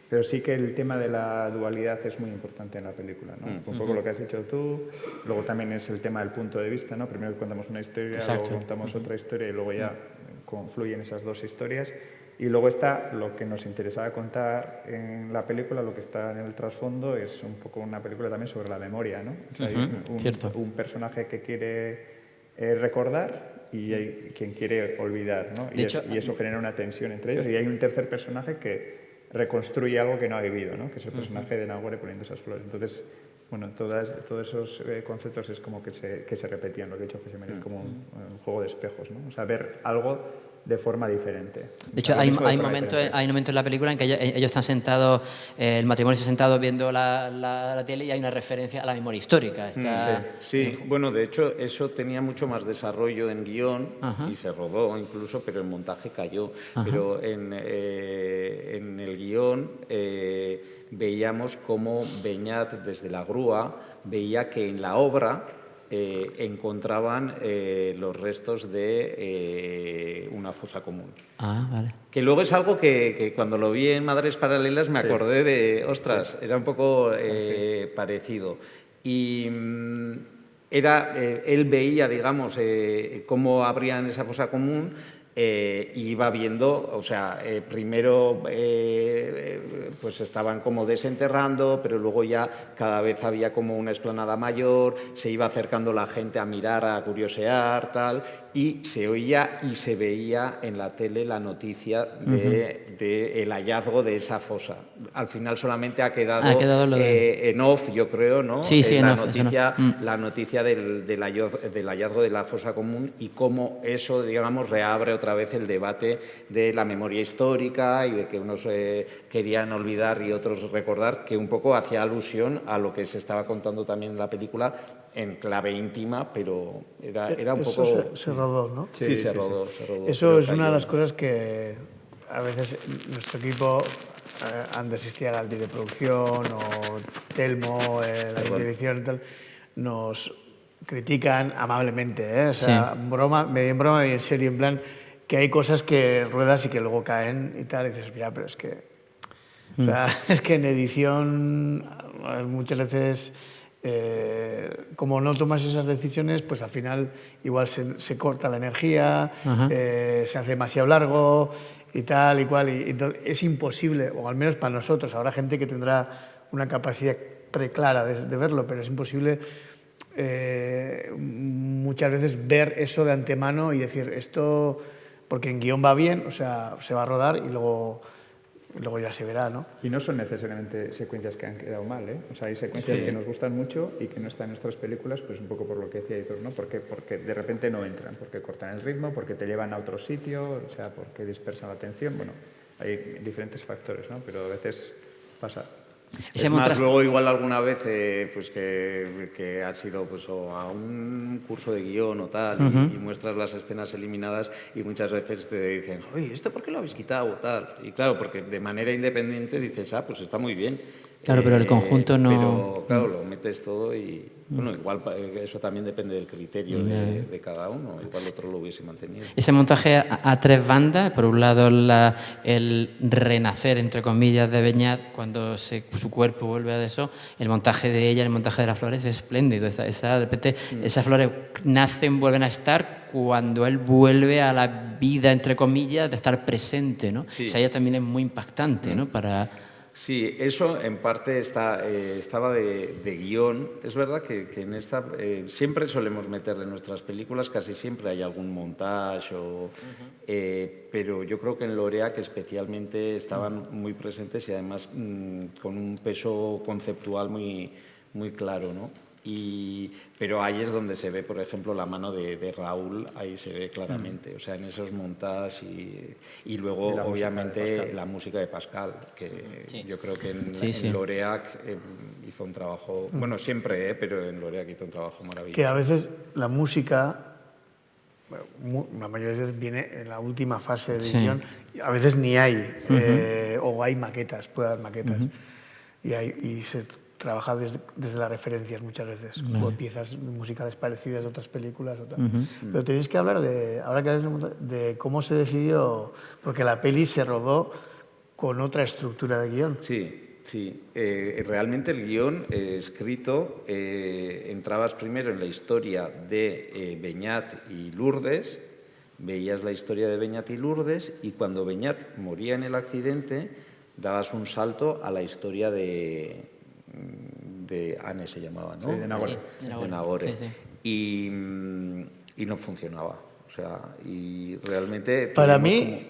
[SPEAKER 4] Pero sí que el tema de la dualidad es muy importante en la película, ¿no? Un poco lo que has dicho tú, luego también es el tema del punto de vista, ¿no? Primero contamos una historia, luego contamos otra historia y luego ya confluyen esas dos historias. Y luego está lo que nos interesaba contar en la película, lo que está en el trasfondo, es un poco una película también sobre la memoria, ¿no? O sea, hay
[SPEAKER 1] cierto.
[SPEAKER 4] un personaje que quiere recordar y hay quien quiere olvidar, ¿no?
[SPEAKER 1] De hecho,
[SPEAKER 4] Y eso genera una tensión entre ellos. Y hay un tercer personaje que reconstruye algo que no ha vivido, ¿no? Que es el personaje de Nagore poniendo esas flores. Entonces, bueno, todos esos conceptos es como que se repetían, lo que ha dicho José María, como un juego de espejos, ¿no? O sea, ver algo de forma diferente.
[SPEAKER 1] De hecho, hay momentos en la película en que ellos están sentados, el matrimonio está sentado viendo la tele y hay una referencia a la memoria histórica.
[SPEAKER 2] Sí, bueno, de hecho, eso tenía mucho más desarrollo en guión y se rodó incluso, pero el montaje cayó. Pero en el guión veíamos cómo Beñat, desde la grúa, veía que en la obra encontraban los restos de una fosa común.
[SPEAKER 1] Vale.
[SPEAKER 2] Que luego es algo que cuando lo vi en Madres Paralelas me acordé de, ostras, era un poco parecido. Y él veía, digamos, cómo abrían esa fosa común y iba viendo, o sea, primero pues estaban como desenterrando, pero luego ya cada vez había como una explanada mayor, se iba acercando la gente a mirar, a curiosear, tal, y se oía y se veía en la tele la noticia de el hallazgo de esa fosa. Al final solamente ha quedado
[SPEAKER 1] lo de...
[SPEAKER 2] en off, yo creo, ¿no?
[SPEAKER 1] Sí, sí,
[SPEAKER 2] la
[SPEAKER 1] en off,
[SPEAKER 2] noticia,
[SPEAKER 1] en off.
[SPEAKER 2] la noticia del hallazgo de la fosa común y cómo eso, digamos, reabre otra vez el debate de la memoria histórica y de que unos querían olvidar y otros recordar, que un poco hacía alusión a lo que se estaba contando también en la película en clave íntima, pero era un poco...
[SPEAKER 3] Eso se rodó, ¿no?
[SPEAKER 2] Sí, se rodó.
[SPEAKER 3] Eso es una de las cosas que a veces nuestro equipo, Anders Istiagal, de producción, o Telmo, la dirección y tal, nos critican amablemente, ¿eh? O sea, medio en broma, medio en serio, en plan que hay cosas que ruedas y que luego caen y tal, y dices, ya, pero es que... O sea, es que en edición muchas veces, como no tomas esas decisiones, pues al final igual se corta la energía, se hace demasiado largo y tal y cual. Y entonces es imposible, o al menos para nosotros, habrá gente que tendrá una capacidad preclara de verlo, pero es imposible muchas veces ver eso de antemano y decir esto, porque en guión va bien, o sea, se va a rodar y luego ya se verá, ¿no?
[SPEAKER 4] Y no son necesariamente secuencias que han quedado mal, ¿eh? O sea, hay secuencias que nos gustan mucho y que no están en nuestras películas, pues un poco por lo que decía Aitor, ¿no? Porque de repente no entran, porque cortan el ritmo, porque te llevan a otro sitio, o sea, porque dispersan la atención. Bueno, hay diferentes factores, ¿no? Pero a veces pasa.
[SPEAKER 2] Es más, luego igual alguna vez pues que has ido pues, o a un curso de guión o tal y muestras las escenas eliminadas y muchas veces te dicen, oye, ¿esto por qué lo habéis quitado? Tal. Y claro, porque de manera independiente dices, pues está muy bien.
[SPEAKER 1] Claro, pero el conjunto no...
[SPEAKER 2] Pero claro, lo metes todo y... Bueno, igual eso también depende del criterio de cada uno. Igual otro lo hubiese mantenido.
[SPEAKER 1] Ese montaje a tres bandas, por un lado el renacer, entre comillas, de Beñat, cuando su cuerpo vuelve a eso, el montaje de ella, el montaje de las flores es espléndido. De repente, esas flores nacen, vuelven a estar cuando él vuelve a la vida, entre comillas, de estar presente, ¿no?
[SPEAKER 2] Sí.
[SPEAKER 1] O sea, ella también es muy impactante, ¿no?
[SPEAKER 2] Sí, eso en parte estaba de guión. Es verdad que en esta siempre solemos meter en nuestras películas, casi siempre hay algún montaje, pero yo creo que en Loreak especialmente estaban muy presentes y además con un peso conceptual muy, muy claro, ¿no? Pero ahí es donde se ve, por ejemplo, la mano de Raúl, ahí se ve claramente, o sea, en esos montajes y luego, obviamente, la música de Pascal, que yo creo que en Loreak hizo un trabajo, bueno, siempre, pero en Loreak hizo un trabajo maravilloso.
[SPEAKER 3] Que a veces la música, la mayoría de veces viene en la última fase de edición, a veces ni hay, o hay maquetas, puede haber maquetas, y se trabaja desde las referencias muchas veces, o piezas musicales parecidas de otras películas o tal. Pero tenéis que hablar de cómo se decidió, porque la peli se rodó con otra estructura de guión.
[SPEAKER 2] Sí, realmente el guión escrito, entrabas primero en la historia de Beñat y Lourdes, veías la historia de Beñat y Lourdes, y cuando Beñat moría en el accidente, dabas un salto a la historia de Anne, se llamaba, ¿no?
[SPEAKER 4] Sí, de Nagore.
[SPEAKER 1] Sí,
[SPEAKER 2] De Nagore.
[SPEAKER 1] Sí, sí.
[SPEAKER 2] Y no funcionaba. O sea, y realmente...
[SPEAKER 3] Para
[SPEAKER 2] tuvimos
[SPEAKER 3] mí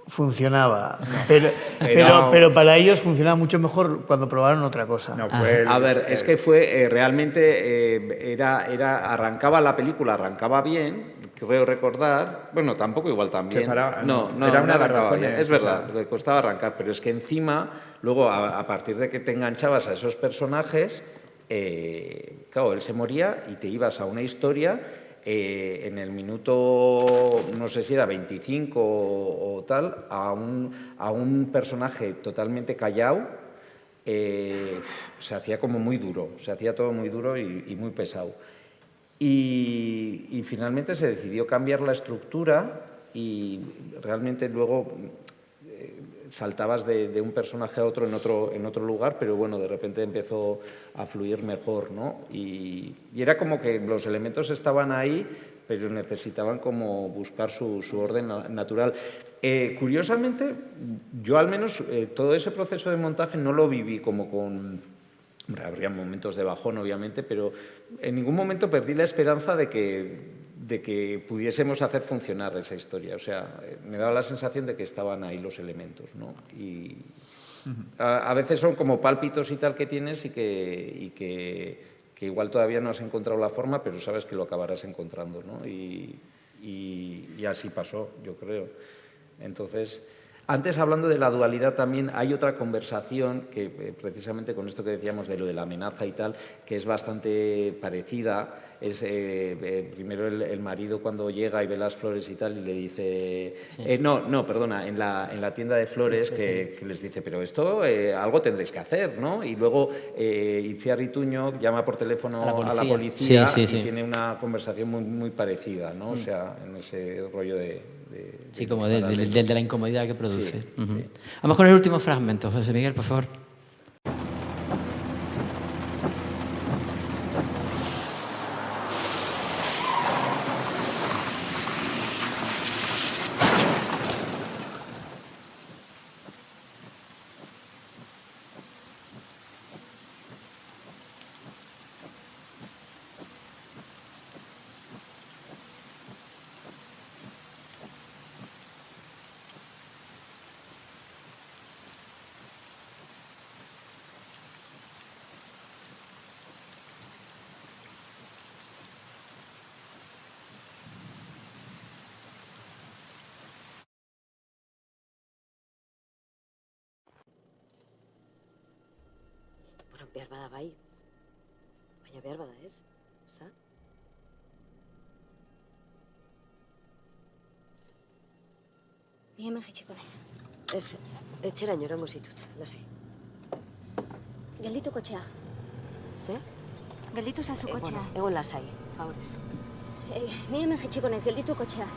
[SPEAKER 3] funcionaba, pero,
[SPEAKER 2] Pero-
[SPEAKER 3] pero para ellos funcionaba mucho mejor cuando probaron otra cosa.
[SPEAKER 4] No, fue
[SPEAKER 2] A ver, es que fue realmente arrancaba la película, arrancaba bien, creo recordar. Bueno, tampoco igual también.
[SPEAKER 4] Se paraba,
[SPEAKER 2] no,
[SPEAKER 4] no,
[SPEAKER 2] no,
[SPEAKER 4] era
[SPEAKER 2] no
[SPEAKER 4] una de las
[SPEAKER 2] arrancaba
[SPEAKER 4] razones,
[SPEAKER 2] bien. Es
[SPEAKER 4] o
[SPEAKER 2] verdad,
[SPEAKER 4] sea.
[SPEAKER 2] le costaba arrancar, pero es que encima, luego a partir de que te enganchabas a esos personajes, claro, él se moría y te ibas a una historia. En el minuto, no sé si era 25 o tal, a un personaje totalmente callado, se hacía como muy duro, se hacía todo muy duro y muy pesado. Y finalmente se decidió cambiar la estructura y realmente luego saltabas de un personaje a otro en otro lugar, pero bueno, de repente empezó a fluir mejor, ¿no? Y era como que los elementos estaban ahí, pero necesitaban como buscar su orden natural. Curiosamente, yo al menos todo ese proceso de montaje no lo viví como con... Hombre, habría momentos de bajón, obviamente, pero en ningún momento perdí la esperanza de que pudiésemos hacer funcionar esa historia. O sea, me daba la sensación de que estaban ahí los elementos, ¿no? Y a veces son como pálpitos y tal que tienes y que igual todavía no has encontrado la forma, pero sabes que lo acabarás encontrando, ¿no? Y así pasó, yo creo. Entonces... Antes, hablando de la dualidad, también hay otra conversación que, precisamente con esto que decíamos de lo de la amenaza y tal, que es bastante parecida. Es primero el marido cuando llega y ve las flores y tal y le dice... perdona, en la tienda de flores que les dice, pero esto algo tendréis que hacer, ¿no? Y luego Itziar Ituño llama por teléfono a la policía
[SPEAKER 1] Sí,
[SPEAKER 2] y
[SPEAKER 1] sí.
[SPEAKER 2] tiene una conversación muy, muy parecida, ¿no? O sea, en ese rollo de
[SPEAKER 1] Sí, como
[SPEAKER 2] los paralelos.
[SPEAKER 1] de la incomodidad que produce.
[SPEAKER 2] Sí,
[SPEAKER 1] Ujú.
[SPEAKER 2] sí.
[SPEAKER 1] Vamos con el último fragmento, José Miguel, por favor.
[SPEAKER 8] Bueno, behar bada bai. Baina behar bada ez, ezta?
[SPEAKER 6] Ni hemen jaitsiko naiz.
[SPEAKER 8] Ez, etxeraino erango zitut, lasai.
[SPEAKER 6] Gelditu kotxea.
[SPEAKER 8] Ze?
[SPEAKER 6] Gelditu zazu kotxea.
[SPEAKER 8] Bueno, egon lasai, favorez.
[SPEAKER 6] Ni hemen jaitsiko naiz, gelditu kotxea.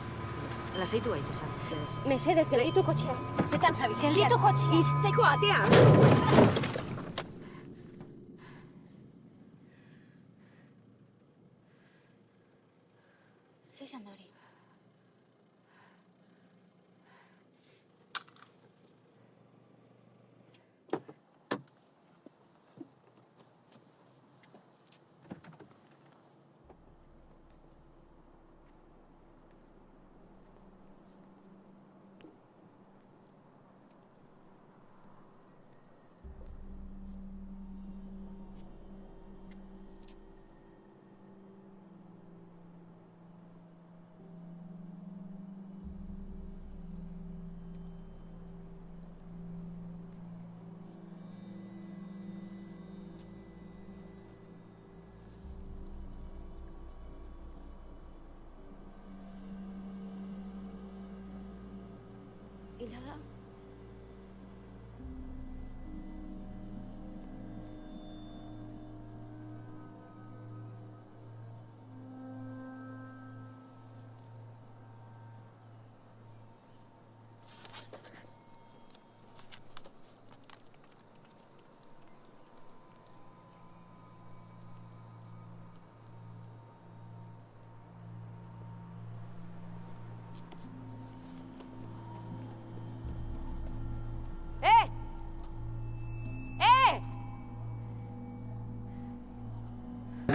[SPEAKER 8] Lasaitu gaitesan, mesedez.
[SPEAKER 6] Mesedez, gelditu kotxea.
[SPEAKER 8] Zetan zabiz,
[SPEAKER 6] Gelditu kotxea.
[SPEAKER 8] Izteko atean!
[SPEAKER 6] Zer izan da hori? Hila da?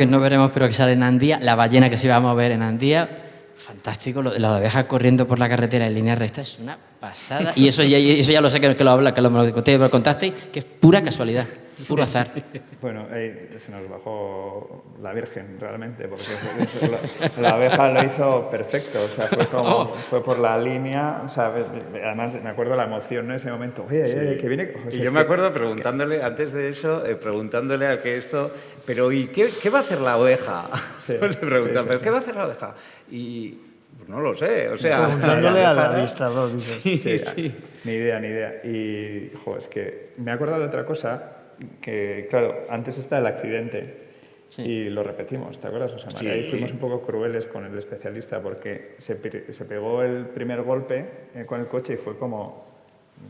[SPEAKER 1] que no veremos pero que sale en Andía, la ballena que sí vamos a ver en Andía, fantástico, lo de las abejas corriendo por la carretera en línea recta es una pasada. Y eso ya lo sé que lo contasteis, que es pura casualidad, puro azar.
[SPEAKER 4] Bueno, se nos bajó la Virgen realmente, porque la abeja lo hizo perfecto, o sea, fue por la línea, o sea, además me acuerdo la emoción en ese momento, oye, que viene... O sea,
[SPEAKER 2] y yo me acuerdo preguntándole, antes de eso, preguntándole al que esto, pero ¿y qué va a hacer la oveja?
[SPEAKER 4] Sí,
[SPEAKER 2] Le preguntan,
[SPEAKER 4] sí,
[SPEAKER 2] ¿pero
[SPEAKER 4] sí.
[SPEAKER 2] qué va a hacer la oveja? Y pues no lo sé, o sea...
[SPEAKER 3] Preguntándole al administrador, dices.
[SPEAKER 2] Sí.
[SPEAKER 4] Ni idea. Y, es que me he acordado de otra cosa, que, claro, antes está el accidente y lo repetimos, ¿te acuerdas, José María?
[SPEAKER 2] Sí.
[SPEAKER 4] Ahí fuimos un poco crueles con el especialista porque se pegó el primer golpe con el coche y fue como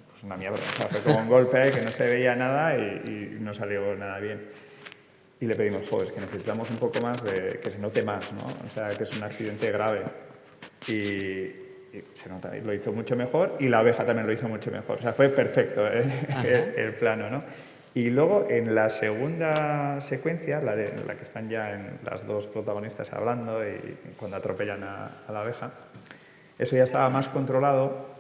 [SPEAKER 4] pues una mierda. O sea, fue como un golpe que no se veía nada y no salió nada bien. Y le pedimos, es que necesitamos un poco más de que se note más, ¿no? O sea, que es un accidente grave. Y se nota, y lo hizo mucho mejor y la abeja también lo hizo mucho mejor. O sea, fue perfecto el plano, ¿no? Y luego en la segunda secuencia, la que están ya en las dos protagonistas hablando y cuando atropellan a la abeja, eso ya estaba más controlado.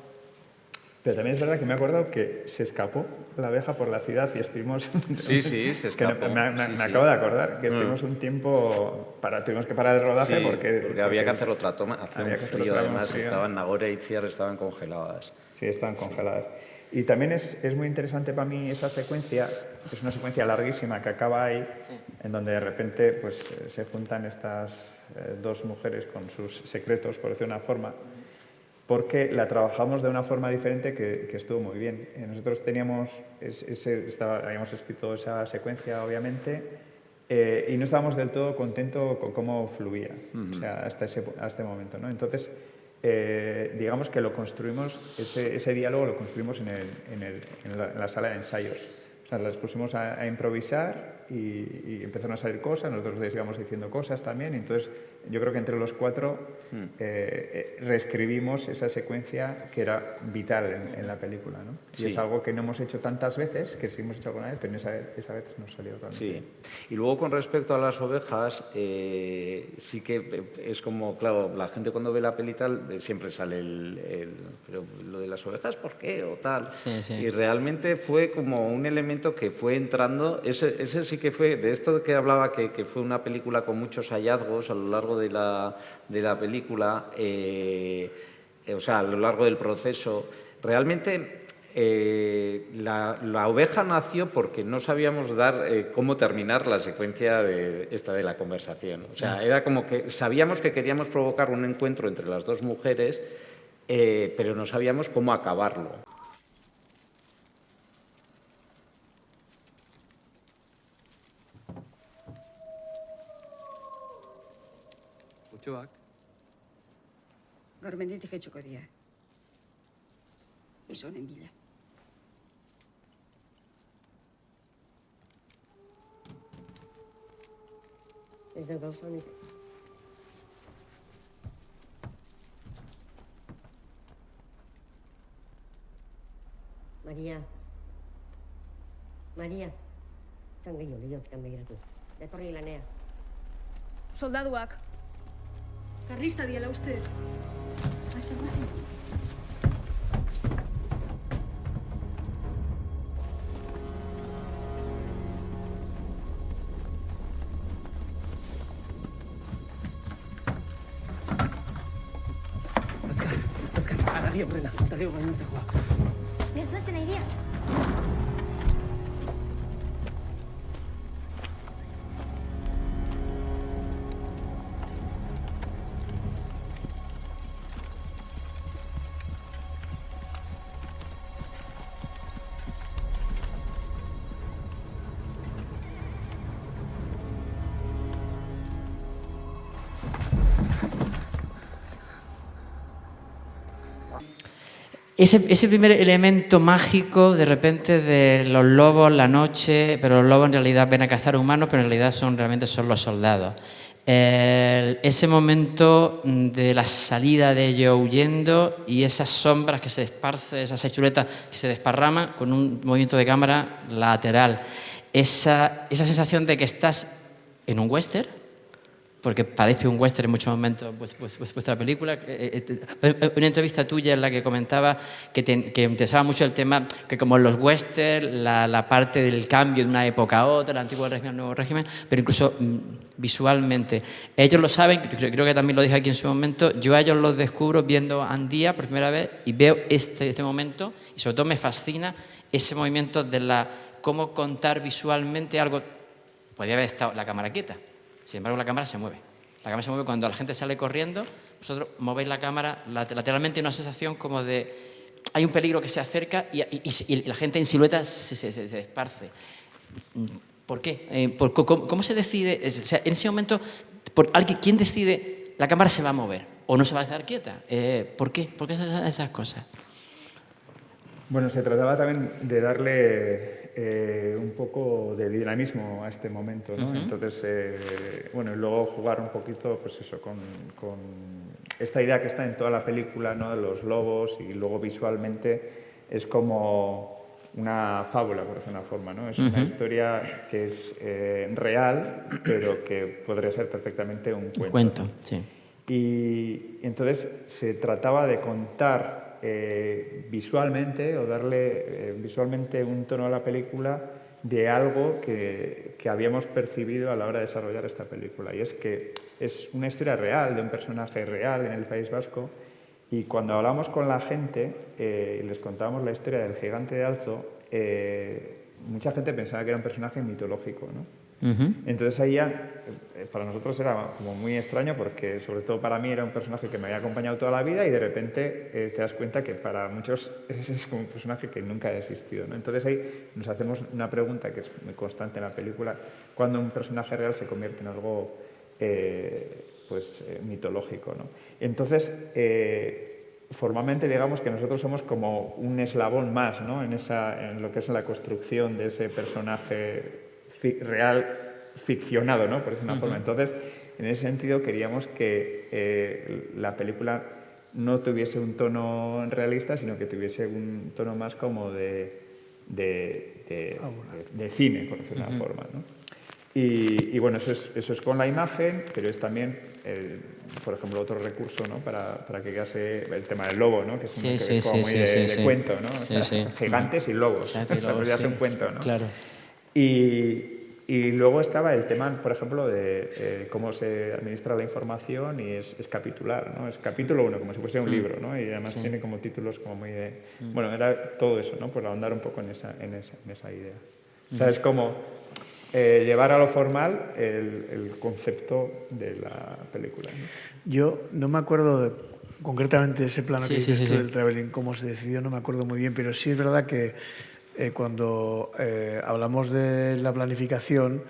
[SPEAKER 4] Pero también es verdad que me he acordado que se escapó la abeja por la ciudad y estuvimos...
[SPEAKER 2] Sí, se escapó.
[SPEAKER 4] Me acabo de acordar que estuvimos un tiempo... tuvimos que parar el rodaje porque
[SPEAKER 2] había que hacer otra toma. Hacía frío, además,
[SPEAKER 4] frío.
[SPEAKER 2] estaban Nagore y Itziar estaban congeladas.
[SPEAKER 4] Sí, estaban congeladas. Y también es muy interesante para mí esa secuencia, que es una secuencia larguísima que acaba ahí, en donde de repente pues, se juntan estas dos mujeres con sus secretos, por decir una forma, porque la trabajamos de una forma diferente que estuvo muy bien. Nosotros habíamos escrito esa secuencia, obviamente, y no estábamos del todo contentos con cómo fluía, o sea, hasta este momento, ¿no? Entonces, digamos que lo construimos, ese diálogo lo construimos en la sala de ensayos. O sea, las pusimos a improvisar y empezaron a salir cosas, nosotros les íbamos diciendo cosas también, y entonces yo creo que entre los cuatro reescribimos esa secuencia que era vital en la película, ¿no?
[SPEAKER 2] Sí.
[SPEAKER 4] Y es algo que no hemos hecho tantas veces, que sí hemos hecho alguna vez, pero esa vez nos salió realmente.
[SPEAKER 2] Sí. Y luego con respecto a las ovejas, sí que es como, claro, la gente cuando ve la peli tal, siempre sale pero lo de las ovejas, ¿por qué? O tal.
[SPEAKER 1] Sí.
[SPEAKER 2] Y realmente fue como un elemento que fue entrando, ese sí que fue, de esto que hablaba, que fue una película con muchos hallazgos a lo largo de la película, o sea, a lo largo del proceso. Realmente la oveja nació porque no sabíamos dar cómo terminar la secuencia de la conversación. O sea, era como que sabíamos que queríamos provocar un encuentro entre las dos mujeres, pero no sabíamos cómo acabarlo.
[SPEAKER 9] Utsuak,
[SPEAKER 6] Gaur menditik etxuko die. Gizonen bila.
[SPEAKER 8] Ez da gauza honik. Maria. Zan gehiago lehiotik begiratu. Etorri lanea.
[SPEAKER 6] Soldaduak. Karlista diela uste. Hasta guazi.
[SPEAKER 9] azkar, arari aurrena, eta geho gainontzekoa.
[SPEAKER 6] Gertuatzen nahi dira.
[SPEAKER 1] Ese primer elemento mágico, de repente, de los lobos, la noche, pero los lobos en realidad ven a cazar humanos, pero en realidad realmente son los soldados. Ese momento de la salida de ellos huyendo y esas sombras que se esparcen, esas siluetas que se desparraman con un movimiento de cámara lateral. Esa sensación de que estás en un western, porque parece un western en muchos momentos vuestra película. Una entrevista tuya en la que comentaba que interesaba mucho el tema, que como en los westerns, la parte del cambio de una época a otra, el antiguo régimen, el nuevo régimen, pero incluso visualmente. Ellos lo saben, creo que también lo dije aquí en su momento, yo a ellos los descubro viendo Andía por primera vez y veo este momento, y sobre todo me fascina ese movimiento de cómo contar visualmente algo. Podría haber estado la cámara quieta. Sin embargo, la cámara se mueve. La cámara se mueve cuando la gente sale corriendo. Vosotros movéis la cámara lateralmente, una sensación como de... Hay un peligro que se acerca y la gente en silueta se esparce. ¿Por qué? ¿Cómo se decide? O sea, en ese momento, ¿quién decide la cámara se va a mover o no se va a quedar quieta? ¿Por qué? ¿Por qué esas cosas?
[SPEAKER 4] Bueno, se trataba también de darle un poco de dinamismo a este momento, ¿no? Entonces, bueno, y luego jugar un poquito, pues eso, con esta idea que está en toda la película, ¿no? De los lobos, y luego visualmente es como una fábula, por decir una forma, ¿no? Es una historia que es real, pero que podría ser perfectamente un cuento.
[SPEAKER 1] Un cuento, sí.
[SPEAKER 4] Y entonces se trataba de contar visualmente o darle visualmente un tono a la película de algo que habíamos percibido a la hora de desarrollar esta película. Y es que es una historia real, de un personaje real en el País Vasco. Y cuando hablamos con la gente y les contábamos la historia del gigante de Alzo, mucha gente pensaba que era un personaje mitológico, ¿no? Entonces ahí ya, para nosotros era como muy extraño porque sobre todo para mí era un personaje que me había acompañado toda la vida y de repente te das cuenta que para muchos ese es como un personaje que nunca ha existido, ¿no? Entonces ahí nos hacemos una pregunta que es muy constante en la película: ¿cuándo un personaje real se convierte en algo mitológico, ¿no? Entonces formalmente digamos que nosotros somos como un eslabón más, ¿no? en lo que es la construcción de ese personaje real ficcionado, ¿no? Por decir una forma. Entonces, en ese sentido queríamos que la película no tuviese un tono realista, sino que tuviese un tono más como de cine, por decir una forma, ¿no? Y bueno, eso es con la imagen, pero es también, por ejemplo, otro recurso, ¿no? para que quedase el tema del lobo, ¿no? Que es como muy de cuento, ¿no? Gigantes y lobos. Ya es un cuento, ¿no?
[SPEAKER 1] Claro.
[SPEAKER 4] Y luego estaba el tema, por ejemplo, de cómo se administra la información y es capitular, ¿no? Es capítulo 1, como si fuese un libro, ¿no? Y además tiene como títulos como muy de... Bueno, era todo eso, ¿no? Por ahondar un poco en esa idea. O sea, es como llevar a lo formal el concepto de la película, ¿no?
[SPEAKER 3] Yo no me acuerdo concretamente de ese plano que dices tú del traveling, cómo se decidió, no me acuerdo muy bien, pero sí es verdad que cuando hablamos de la planificación,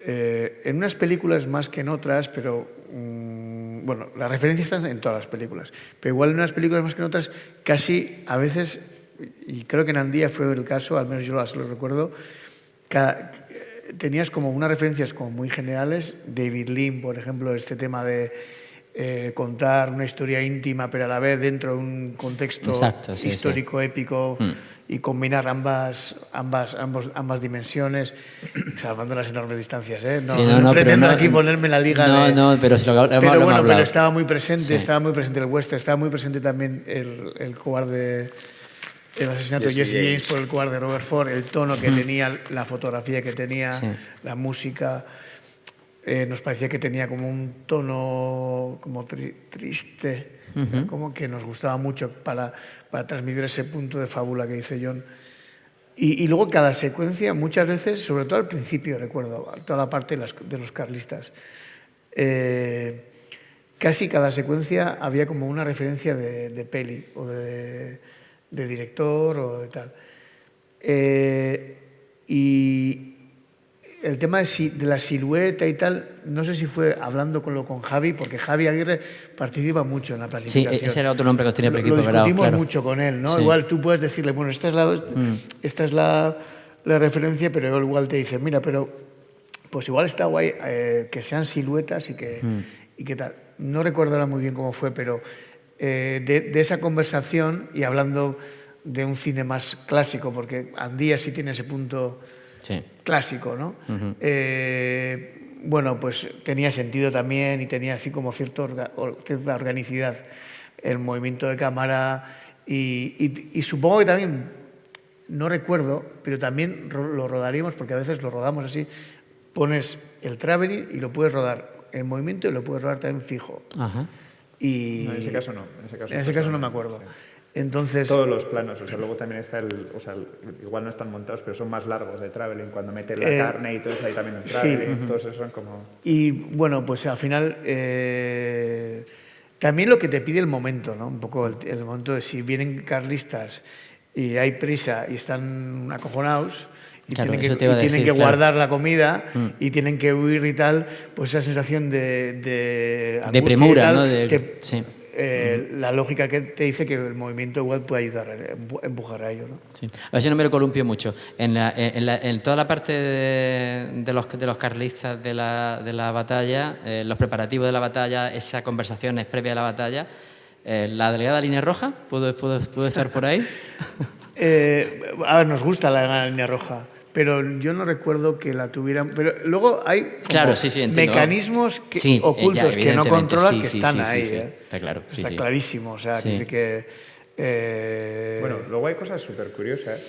[SPEAKER 3] en unas películas más que en otras, pero bueno, las referencias están en todas las películas, pero igual en unas películas más que en otras, casi a veces, y creo que en Andía fue el caso, al menos yo así lo recuerdo, tenías como unas referencias como muy generales. David Lean, por ejemplo, este tema de contar una historia íntima, pero a la vez dentro de un contexto histórico, épico, y combinar ambas dimensiones, salvando las enormes distancias, ¿eh? No pretendo aquí ponerme la liga
[SPEAKER 1] pero
[SPEAKER 3] pero estaba muy presente, el western, estaba muy presente también el cobarde, el asesinato de Jesse James por el cobarde Robert Ford, el tono que tenía, la fotografía que tenía, la música. Nos parecía que tenía como un tono como triste, como que nos gustaba mucho para transmitir ese punto de fábula que dice John. Y luego cada secuencia, muchas veces, sobre todo al principio, recuerdo, toda la parte de los carlistas, casi cada secuencia había como una referencia de peli o de director o de tal. Y el tema de la silueta y tal, no sé si fue hablando con Javi, porque Javi Aguirre participa mucho en la planificación.
[SPEAKER 1] Sí, ese era otro nombre que os tenía por aquí.
[SPEAKER 3] Lo discutimos mucho con él, ¿no? Sí. Igual tú puedes decirle, bueno, esta es la referencia, pero él igual te dice, mira, pero pues igual está guay que sean siluetas y que tal. No recuerdo ahora muy bien cómo fue, pero de esa conversación, y hablando de un cine más clásico, porque Andía sí tiene ese punto clásico, ¿no? bueno, pues tenía sentido también y tenía así como cierta organicidad el movimiento de cámara y supongo que también, no recuerdo, pero también lo rodaríamos, porque a veces lo rodamos así, pones el traveling y lo puedes rodar en movimiento y lo puedes rodar también fijo.
[SPEAKER 1] Ajá.
[SPEAKER 3] Y
[SPEAKER 4] No, en ese caso no.
[SPEAKER 3] En ese caso no me acuerdo.
[SPEAKER 4] Sí.
[SPEAKER 3] Entonces,
[SPEAKER 4] Todos los planos, o sea, luego también está igual no están montados, pero son más largos de traveling, cuando mete la carne y todo eso, hay también un traveling, todos esos son como...
[SPEAKER 3] y bueno, pues al final también lo que te pide el momento, ¿no? Un poco el momento de si vienen carlistas y hay prisa y están acojonados y
[SPEAKER 1] Claro,
[SPEAKER 3] tienen
[SPEAKER 1] eso te iba a
[SPEAKER 3] tienen
[SPEAKER 1] decir,
[SPEAKER 3] que
[SPEAKER 1] claro.
[SPEAKER 3] guardar la comida y tienen que huir y tal, pues esa sensación de angustia y
[SPEAKER 1] premura,
[SPEAKER 3] tal,
[SPEAKER 1] ¿no?
[SPEAKER 3] que,
[SPEAKER 1] Sí.
[SPEAKER 3] la lógica que te dice que el movimiento igual puede ayudar a empujar a ello, ¿no?
[SPEAKER 1] Sí. A ver si no me lo columpio mucho. En toda la parte de los carlistas de la batalla, los preparativos de la batalla, esas conversaciones previas a la batalla, ¿la delegada Línea Roja pudo estar por ahí?
[SPEAKER 3] A ver, nos gusta la línea roja, pero yo no recuerdo que la tuvieran. Pero luego hay como
[SPEAKER 1] Claro, sí, entiendo.
[SPEAKER 3] mecanismos
[SPEAKER 1] Sí,
[SPEAKER 3] ocultos
[SPEAKER 1] ya,
[SPEAKER 3] que no
[SPEAKER 1] evidentemente,
[SPEAKER 3] controlas
[SPEAKER 1] sí,
[SPEAKER 3] que
[SPEAKER 1] sí,
[SPEAKER 3] están
[SPEAKER 1] sí,
[SPEAKER 3] ahí.
[SPEAKER 1] sí. Está claro. Sí,
[SPEAKER 3] Está
[SPEAKER 1] sí.
[SPEAKER 3] clarísimo. O sea,
[SPEAKER 1] Sí.
[SPEAKER 3] dice que.
[SPEAKER 4] Bueno, luego hay cosas súper curiosas,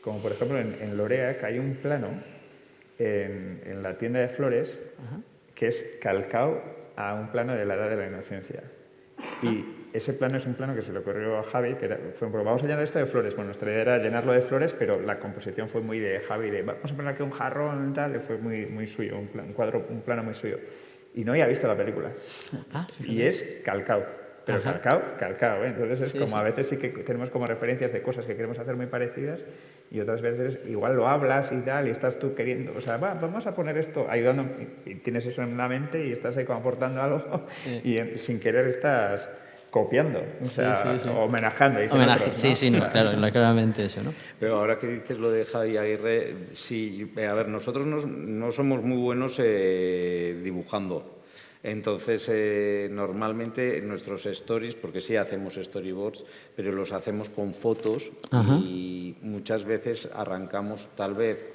[SPEAKER 4] como por ejemplo en Lorea, que hay un plano en la tienda de flores que es calcado a un plano de la Edad de la Inocencia. Y ese plano es un plano que se le ocurrió a Javi, que fue, vamos a llenar esto de flores. Bueno, nuestra idea era llenarlo de flores, pero la composición fue muy de Javi, de vamos a poner aquí un jarrón y tal, y fue muy suyo, un plano muy suyo. Y no había visto la película. Y es calcao. Pero calcao, ¿eh? Entonces es como a veces sí que tenemos como referencias de cosas que queremos hacer muy parecidas y otras veces igual lo hablas y tal y estás tú queriendo, o sea, vamos a poner esto, ayudando, y tienes eso en la mente y estás ahí como aportando algo y sin querer estás copiando, o sea, homenajeando.
[SPEAKER 1] Sí, no, claro, claramente eso, ¿no?
[SPEAKER 2] Pero ahora que dices lo de Javi Aguirre, sí, a ver, nosotros no somos muy buenos dibujando. Entonces, normalmente nuestros stories, porque sí hacemos storyboards, pero los hacemos con fotos y muchas veces arrancamos tal vez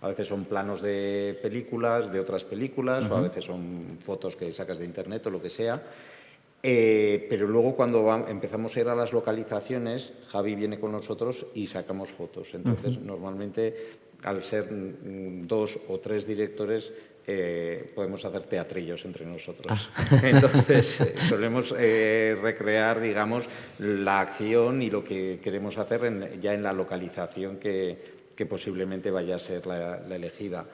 [SPEAKER 2] a veces son planos de películas, de otras películas, o a veces son fotos que sacas de internet o lo que sea. Pero luego cuando empezamos a ir a las localizaciones, Javi viene con nosotros y sacamos fotos. Entonces, normalmente, al ser 2 o 3 directores, podemos hacer teatrillos entre nosotros. Entonces, solemos recrear, digamos, la acción y lo que queremos hacer ya en la localización que posiblemente vaya a ser la elegida.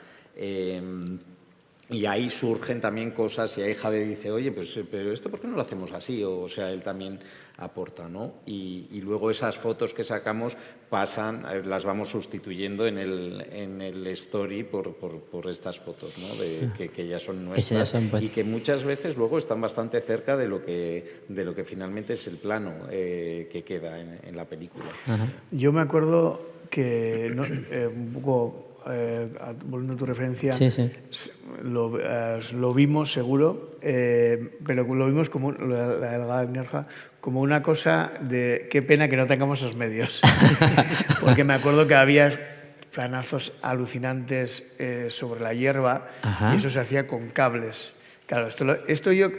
[SPEAKER 2] Y ahí surgen también cosas y ahí Javi dice, oye, pues pero esto ¿por qué no lo hacemos así? O sea, él también aporta, ¿no? Y luego esas fotos que sacamos pasan, las vamos sustituyendo en el story por estas fotos, ¿no? Que ya son nuestras y que muchas veces luego están bastante cerca de lo que finalmente es el plano que queda en la película.
[SPEAKER 3] Yo me acuerdo que un poco volviendo a tu referencia, lo vimos seguro, pero lo vimos como como una cosa de qué pena que no tengamos esos medios. Porque me acuerdo que había planazos alucinantes sobre la hierba y eso se hacía con cables. Claro, esto yo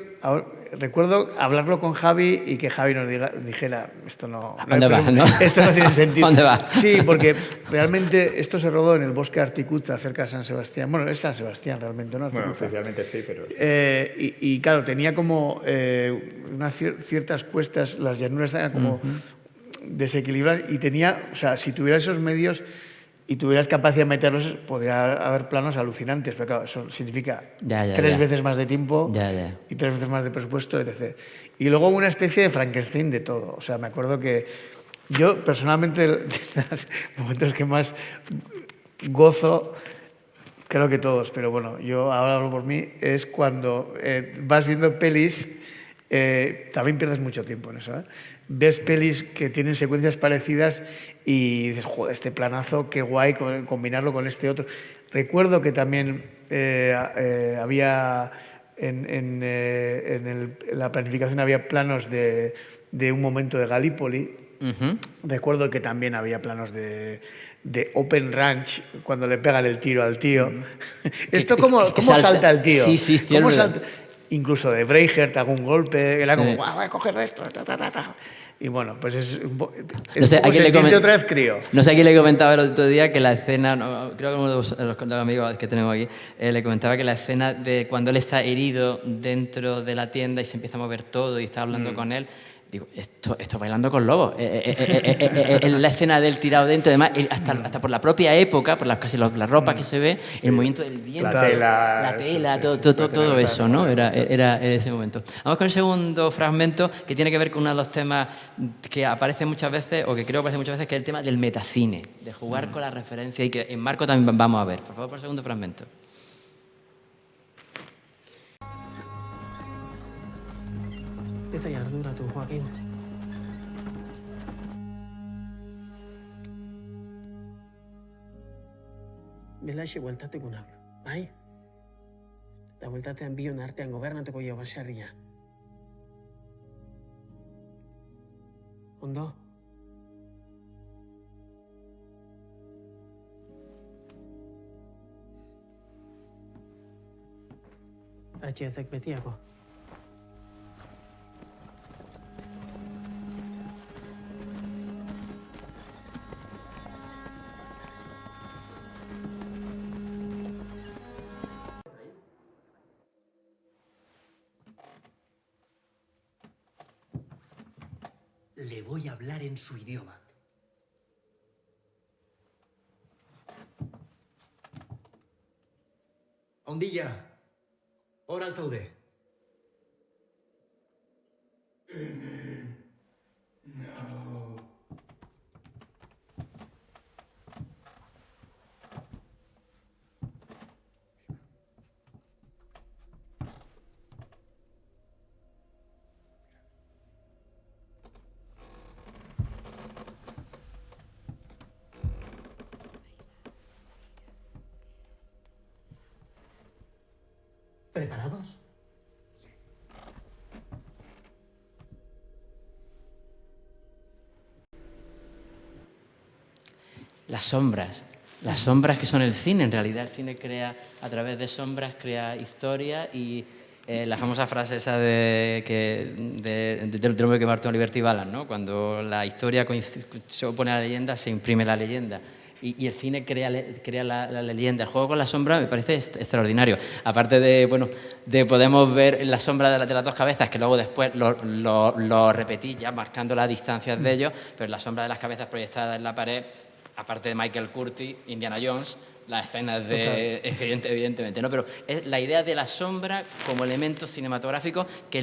[SPEAKER 3] recuerdo hablarlo con Javi y que Javi nos dijera, esto no tiene sentido.
[SPEAKER 1] ¿Dónde va?
[SPEAKER 3] Sí, porque realmente esto se rodó en el bosque de Articuza, cerca de San Sebastián. Bueno, es San Sebastián realmente, ¿no?
[SPEAKER 4] Bueno, oficialmente sí, pero...
[SPEAKER 3] Y claro, tenía como unas ciertas cuestas, las llanuras estaban como desequilibradas y tenía, o sea, si tuviera esos medios y tuvieras capacidad de meterlos, podría haber planos alucinantes, pero claro, eso significa 3 veces más de tiempo y 3 veces más de presupuesto, etc. Y luego una especie de Frankenstein de todo. O sea, me acuerdo que yo personalmente, de los momentos que más gozo, creo que todos, pero bueno, yo ahora hablo por mí, es cuando vas viendo pelis, también pierdes mucho tiempo en eso, ¿eh? Ves pelis que tienen secuencias parecidas y dices, joder, este planazo, qué guay combinarlo con este otro. Recuerdo que también había en la planificación había planos de un momento de Galípoli Recuerdo que también había planos de Open Ranch cuando le pegan el tiro al tío. Esto cómo salta el tío.
[SPEAKER 1] Sí,
[SPEAKER 3] ¿Cómo
[SPEAKER 1] cierto.
[SPEAKER 3] salta? Incluso de Braveheart algún golpe, era
[SPEAKER 1] Sí.
[SPEAKER 3] como, "Guau, voy a coger de esto. Y bueno, pues es como
[SPEAKER 1] ¿a quién le
[SPEAKER 3] sentirte otra vez crío.
[SPEAKER 1] No sé a quién le comentaba el otro día que la escena, creo que uno de los amigos que tenemos aquí, le comentaba que la escena de cuando él está herido dentro de la tienda y se empieza a mover todo y está hablando con él, digo, esto bailando con lobos. La escena del tirado dentro, además, hasta por la propia época, por casi la ropa que se ve, el movimiento del viento, la tela, todo eso, ¿no? Era ese momento. Vamos con el segundo fragmento, que tiene que ver con uno de los temas que aparece muchas veces, o que creo que aparece muchas veces, que es el tema del metacine, de jugar con la referencia y que en Marco también vamos a ver. Por favor, por el segundo fragmento.
[SPEAKER 9] Ez zai arduratu, Joaquin. Belaxe bueltatukunak, bai? Eta bueltatean bion artean gobernatuko jo baserria. Ondo? Atxezek betiako.
[SPEAKER 10] Le voy a hablar en su idioma. Ondilla, hor altzaude. ¿Preparados?
[SPEAKER 1] Las sombras que son el cine. En realidad el cine crea, a través de sombras, crea historia y la famosa frase esa del hombre que mató a Liberty Balance, ¿no? Cuando la historia se opone a la leyenda, se imprime la leyenda. Y el cine crea la leyenda. El juego con la sombra me parece extraordinario. Aparte de podemos ver la sombra de las dos cabezas, que luego después lo repetí ya marcando las distancias de ellos, pero la sombra de las cabezas proyectadas en la pared, aparte de Michael Curtis, Indiana Jones, las escenas de... Evidentemente, ¿no? Pero es la idea de la sombra como elemento cinematográfico que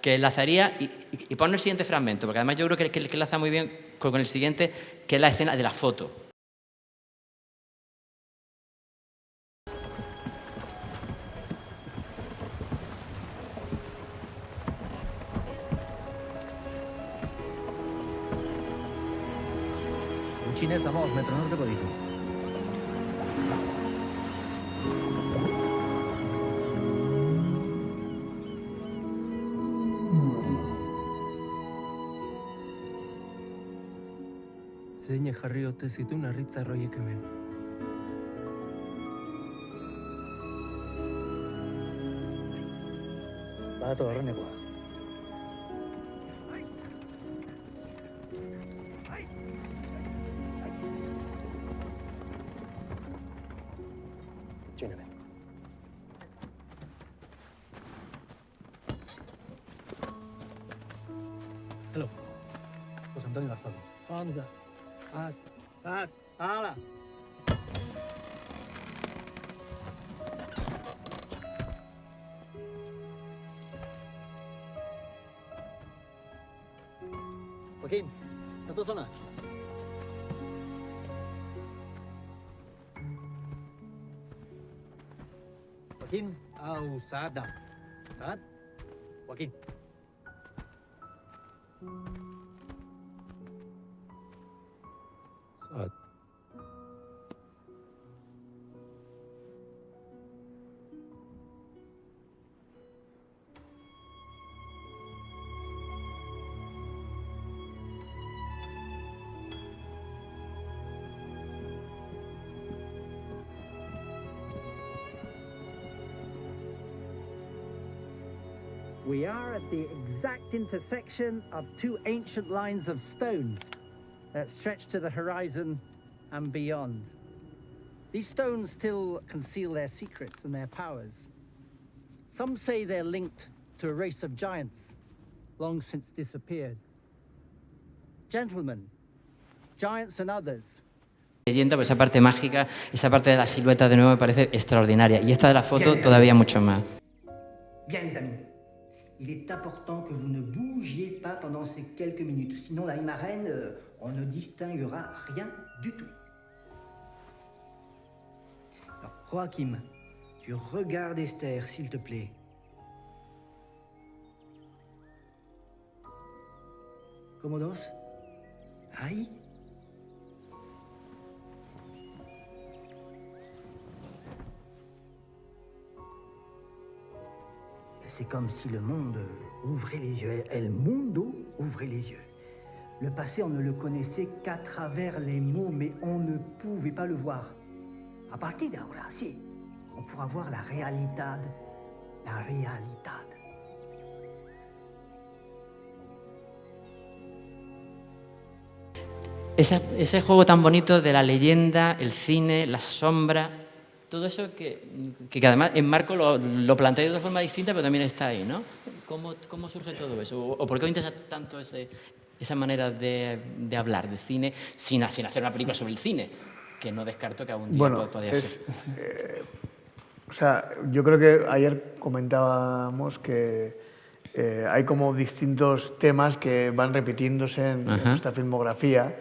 [SPEAKER 1] enlazaría... Y pongo el siguiente fragmento, porque además yo creo que enlaza muy bien con el siguiente, que es la escena de la foto.
[SPEAKER 9] Gutxienez 5 metro norteko ditu. Zeinek jarri ote zituen harritzarroiek hemen. Badato horrenekoa. Txene. Hello. José Antonio Garzón. Hamza. Zat. Hala. Joaquín, ¿está zona? Joaquín, hau Zat da. Zat? Joaquín. Zat.
[SPEAKER 11] We are at the exact intersection of two ancient lines of stone that stretch to the horizon and beyond. These stones still conceal their secrets and their powers. Some say they're linked to a race of giants, long since disappeared. Gentlemen, giants and others.
[SPEAKER 1] Leyenda, pues esa parte mágica, esa parte de la silueta de nuevo me parece extraordinaria. Y esta de la foto todavía mucho más.
[SPEAKER 10] Bien les amis, il est important que vous ne bougiez pas pendant ces quelques minutes, sinon la Imarène, on ne distinguera rien du tout. Alors, Joachim, tu regardes Esther, s'il te plaît. Comodos? Ahí. C'est comme si le monde ouvrait les yeux. El mundo ouvrait les yeux. Le passé, on ne le connaissait qu'à travers les mots, mais on ne pouvait pas le voir. A partir de ahora, sí, on pourra voir la realidad. La realidad.
[SPEAKER 1] Ese juego tan bonito de la leyenda, el cine, la sombra, todo eso que además en Marco lo plantea de otra forma distinta, pero también está ahí, ¿no? ¿Cómo surge todo eso? ¿O por qué os interesa tanto esa manera de hablar de cine sin hacer una película sobre el cine? Que no descarto que algún día podría ser.
[SPEAKER 3] O sea, yo creo que ayer comentábamos que hay como distintos temas que van repitiéndose en nuestra filmografía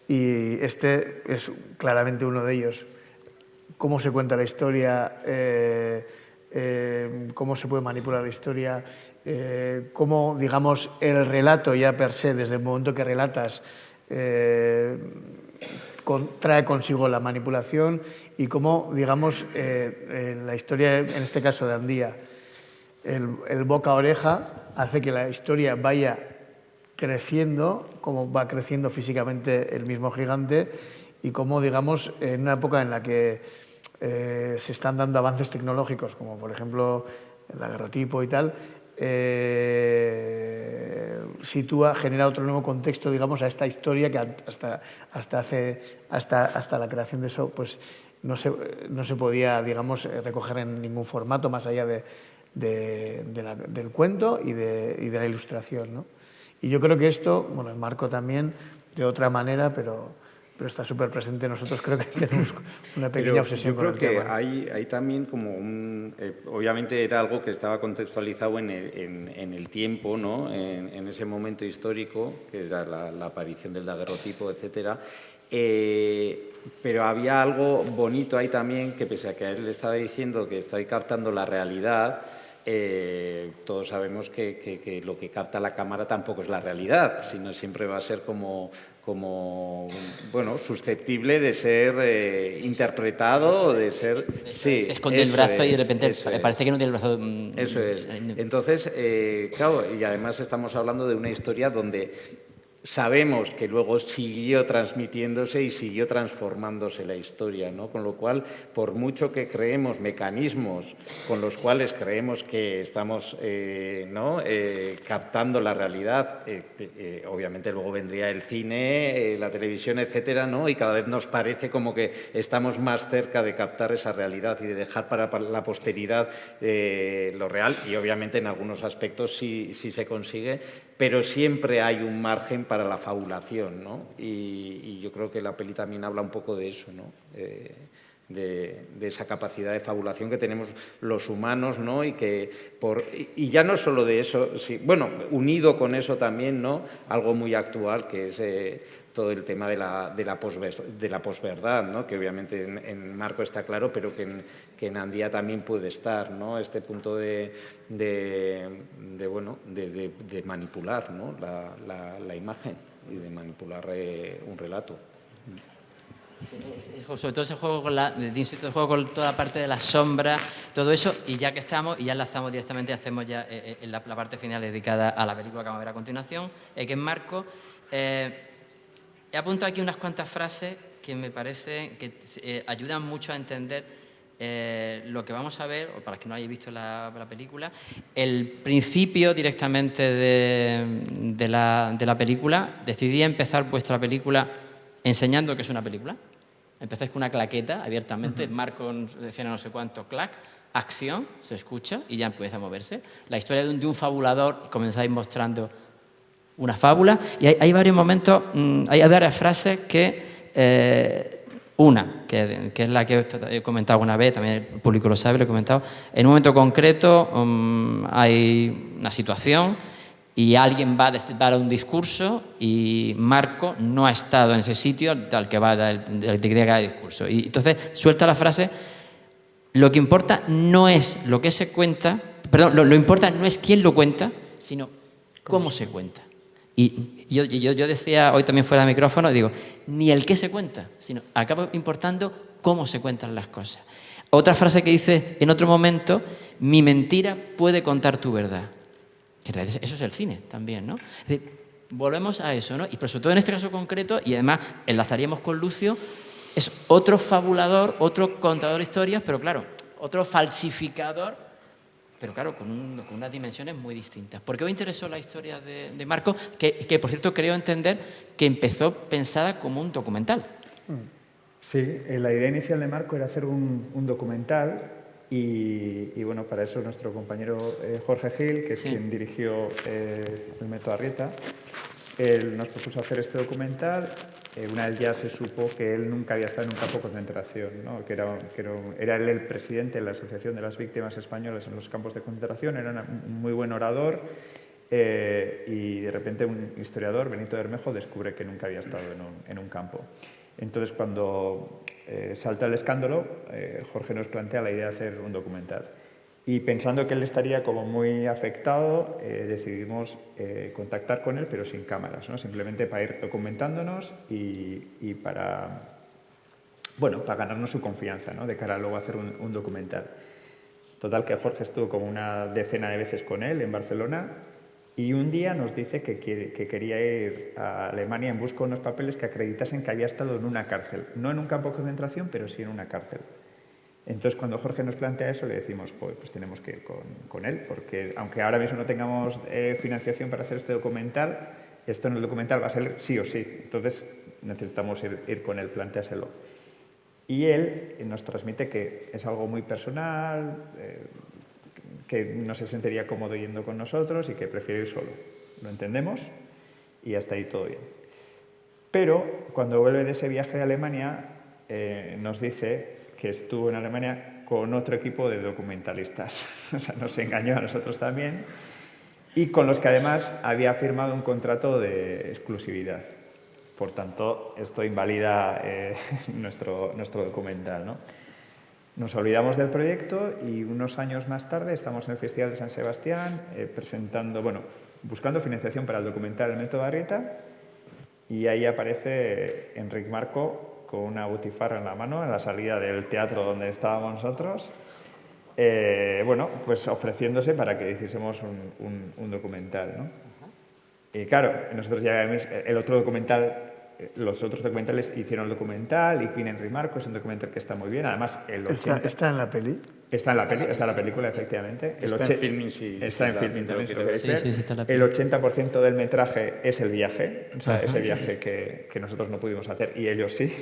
[SPEAKER 3] y este es claramente uno de ellos. Cómo se cuenta la historia, cómo se puede manipular la historia, cómo, digamos, el relato ya per se, desde el momento que relatas, trae consigo la manipulación y cómo, digamos, la historia, en este caso de Andía, el boca a oreja hace que la historia vaya creciendo, como va creciendo físicamente el mismo gigante y cómo, digamos, en una época en la que se están dando avances tecnológicos, como por ejemplo el daguerrotipo y tal, genera otro nuevo contexto, digamos, a esta historia que hasta la creación de eso pues no se podía, digamos, recoger en ningún formato más allá del cuento y de la ilustración, ¿no? Y yo creo que esto, bueno, en Marco también, de otra manera, pero está súper presente. Nosotros creo que tenemos una pequeña obsesión con el tema.
[SPEAKER 2] Yo creo que hay también como obviamente era algo que estaba contextualizado en el tiempo, ¿no? En ese momento histórico, que era la aparición del daguerrotipo, etcétera. Pero había algo bonito ahí también, que pese a que a él le estaba diciendo que estoy captando la realidad, todos sabemos que lo que capta la cámara tampoco es la realidad, sino siempre va a ser como bueno, susceptible de ser interpretado o de ser...
[SPEAKER 1] Sí, se esconde el brazo y de repente parece que no tiene el brazo...
[SPEAKER 2] Eso es. Entonces, claro, y además estamos hablando de una historia donde sabemos que luego siguió transmitiéndose y siguió transformándose la historia, ¿no? Con lo cual, por mucho que creemos mecanismos con los cuales creemos que estamos captando la realidad, obviamente luego vendría el cine, la televisión, etcétera, ¿no? Y cada vez nos parece como que estamos más cerca de captar esa realidad y de dejar para la posteridad lo real, y obviamente en algunos aspectos sí se consigue, pero siempre hay un margen para la fabulación, ¿no? Y yo creo que la peli también habla un poco de eso, ¿no? De esa capacidad de fabulación que tenemos los humanos, ¿no? Y ya no solo de eso, bueno, unido con eso también, ¿no? Algo muy actual que es todo el tema de la posverdad, ¿no? Que obviamente en Marco está claro, pero que en Andía también puede estar, ¿no? Este punto de manipular, ¿no? la imagen y de manipular un relato.
[SPEAKER 1] Sobre todo ese juego con toda la parte de la sombra, todo eso, y ya que estamos, y ya enlazamos directamente, hacemos ya la parte final dedicada a la película que vamos a ver a continuación, que es Marco. He apuntado aquí unas cuantas frases que me parece que ayudan mucho a entender lo que vamos a ver, o para que no hayáis visto la película, el principio directamente de la película, decidí empezar vuestra película enseñando que es una película. Empezáis con una claqueta abiertamente, Marco decía no sé cuánto, clac, acción, se escucha y ya empieza a moverse. La historia de un fabulador, comenzáis mostrando una fábula y hay varios momentos, hay varias frases que... Una, que es la que he comentado alguna vez, también el público lo sabe, lo he comentado. En un momento concreto hay una situación y alguien va a dar un discurso y Marco no ha estado en ese sitio al que va a dar el discurso. Y entonces suelta la frase, lo que importa no es lo que se cuenta, perdón, lo importa no es quién lo cuenta, sino cómo se cuenta. Y yo decía hoy también fuera de micrófono, digo, ni el qué se cuenta, sino acaba importando cómo se cuentan las cosas. Otra frase que dice en otro momento, mi mentira puede contar tu verdad. Eso es el cine también, ¿no? Es decir, volvemos a eso, ¿no? Y pero sobre todo en este caso concreto, y además enlazaríamos con Lucio, es otro fabulador, otro contador de historias, pero claro, otro falsificador, pero claro, con unas dimensiones muy distintas. ¿Por qué os interesó la historia de Marco? Que, por cierto, creo entender que empezó pensada como un documental.
[SPEAKER 4] Sí, la idea inicial de Marco era hacer un documental y bueno, para eso nuestro compañero Jorge Gil, que es quien dirigió el Método Arrieta, él nos propuso hacer este documental. Una vez ya se supo que él nunca había estado en un campo de concentración, ¿no? Era él el presidente de la Asociación de las Víctimas Españolas en los campos de concentración, era un muy buen orador y de repente un historiador, Benito Bermejo, descubre que nunca había estado en un campo. Entonces, cuando salta el escándalo, Jorge nos plantea la idea de hacer un documental. Y pensando que él estaría como muy afectado, decidimos contactar con él, pero sin cámaras, ¿no? Simplemente para ir documentándonos y para ganarnos su confianza, ¿no? De cara a luego a hacer un documental. Total, que Jorge estuvo como una decena de veces con él en Barcelona y un día nos dice que quería ir a Alemania en busca de unos papeles que acreditasen que había estado en una cárcel. No en un campo de concentración, pero sí en una cárcel. Entonces, cuando Jorge nos plantea eso, le decimos, pues tenemos que ir con él, porque aunque ahora mismo no tengamos financiación para hacer este documental, esto en el documental va a salir sí o sí. Entonces, necesitamos ir con él, planteárselo. Y él nos transmite que es algo muy personal, que no se sentiría cómodo yendo con nosotros y que prefiere ir solo. Lo entendemos y hasta ahí todo bien. Pero, cuando vuelve de ese viaje de Alemania, nos dice que estuvo en Alemania con otro equipo de documentalistas. O sea, nos engañó a nosotros también y con los que además había firmado un contrato de exclusividad. Por tanto, esto invalida nuestro documental, ¿no? Nos olvidamos del proyecto y unos años más tarde estamos en el Festival de San Sebastián buscando financiación para el documental El Método Arrieta y ahí aparece Enric Marco con una butifarra en la mano en la salida del teatro donde estábamos nosotros, pues ofreciéndose para que hiciésemos un documental, ¿no? Y claro, nosotros ya los otros documentales hicieron el documental y viene Enric Marco, es un documental que está muy bien, además
[SPEAKER 3] ¿Está en la peli?
[SPEAKER 4] Está en la película, efectivamente.
[SPEAKER 2] Está en Filmin, sí.
[SPEAKER 4] Está en Filmin también, si lo queréis ver.
[SPEAKER 1] Sí, está en la
[SPEAKER 4] El
[SPEAKER 1] película.
[SPEAKER 4] 80% del metraje es el viaje, o sea, ese viaje que nosotros no pudimos hacer y ellos sí.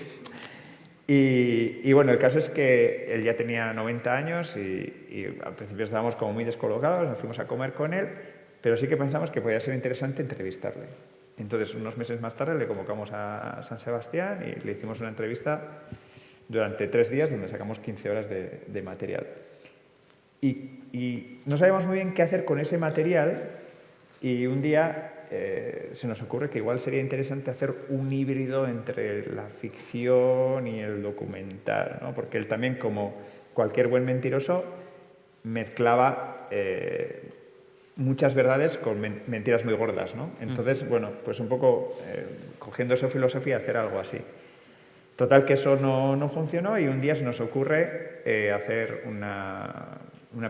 [SPEAKER 4] Y bueno, el caso es que él ya tenía 90 años y al principio estábamos como muy descolocados, nos fuimos a comer con él, pero sí que pensamos que podía ser interesante entrevistarle. Entonces, unos meses más tarde le convocamos a San Sebastián y le hicimos una entrevista durante 3 días donde sacamos 15 horas de material. Y no sabíamos muy bien qué hacer con ese material y un día se nos ocurre que igual sería interesante hacer un híbrido entre la ficción y el documental, ¿no? Porque él también, como cualquier buen mentiroso, mezclaba muchas verdades con mentiras muy gordas, ¿no? Entonces, pues un poco cogiendo esa filosofía, hacer algo así. Total, que eso no funcionó y un día se nos ocurre hacer una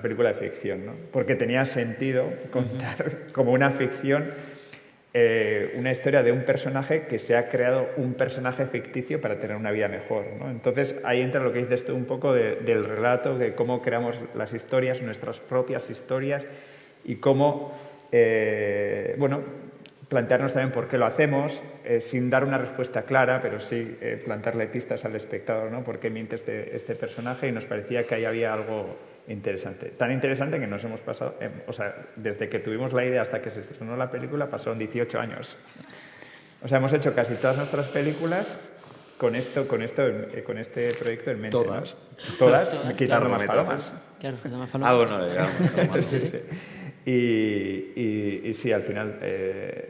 [SPEAKER 4] película de ficción, ¿no? Porque tenía sentido contar como una ficción una historia de un personaje que se ha creado un personaje ficticio para tener una vida mejor, ¿no? Entonces ahí entra lo que dices tú un poco del relato, de cómo creamos las historias, nuestras propias historias, y cómo, bueno, plantearnos también por qué lo hacemos, sin dar una respuesta clara, pero sí plantearle pistas al espectador, ¿no? Por qué miente este personaje, y nos parecía que ahí había algo interesante. Tan interesante que nos hemos pasado, o sea, desde que tuvimos la idea hasta que se estrenó la película pasaron 18 años. O sea, hemos hecho casi todas nuestras películas con este proyecto en mente.
[SPEAKER 2] Todas.
[SPEAKER 4] ¿No? Todas, quitando más palomas.
[SPEAKER 1] Claro, más palomas.
[SPEAKER 2] Bueno, digamos.
[SPEAKER 1] Sí, sí.
[SPEAKER 4] Y sí, al final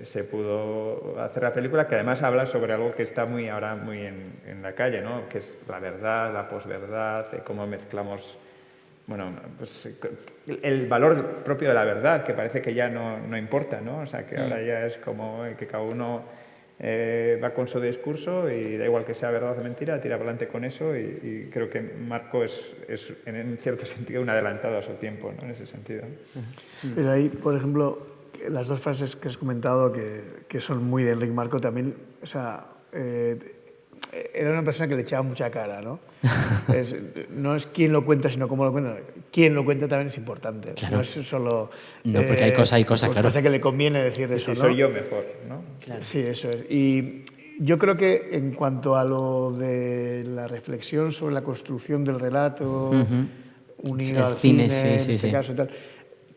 [SPEAKER 4] se pudo hacer la película, que además habla sobre algo que está ahora muy en la calle, ¿no? Que es la verdad, la posverdad, cómo mezclamos, bueno, pues el valor propio de la verdad, que parece que ya no importa, ¿no? O sea, que ahora ya es como que cada uno va con su discurso y da igual que sea verdad o mentira, tira para adelante con eso, y creo que Marco es en cierto sentido un adelantado a su tiempo, ¿no? En ese sentido.
[SPEAKER 3] Pero ahí, por ejemplo, las dos frases que has comentado que son muy de Enric Marco también, o sea, era una persona que le echaba mucha cara, ¿no? No es quién lo cuenta, sino cómo lo cuenta. Quién lo cuenta también es importante.
[SPEAKER 1] Claro.
[SPEAKER 3] No es solo...
[SPEAKER 1] No, porque hay cosas, claro.
[SPEAKER 3] Pasa que le conviene decir eso,
[SPEAKER 4] Si
[SPEAKER 3] ¿no?
[SPEAKER 4] soy yo mejor, ¿no?
[SPEAKER 1] Claro.
[SPEAKER 3] Sí, eso es. Y yo creo que en cuanto a lo de la reflexión sobre la construcción del relato, unido al cine, en este caso y tal,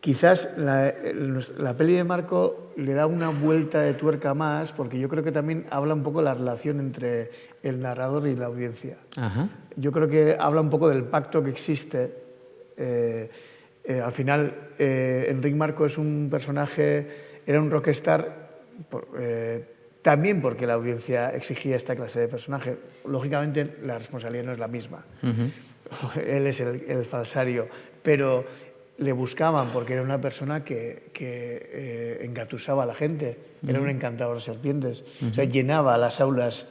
[SPEAKER 3] quizás la peli de Marco le da una vuelta de tuerca más, porque yo creo que también habla un poco de la relación entre el narrador y la audiencia.
[SPEAKER 1] Ajá.
[SPEAKER 3] Yo creo que habla un poco del pacto que existe. Al final, Enric Marco es un personaje, era un rockstar, también porque la audiencia exigía esta clase de personaje. Lógicamente, la responsabilidad no es la misma. Él es el falsario, pero le buscaban porque era una persona que engatusaba a la gente, era un encantador de serpientes, o sea, llenaba las aulas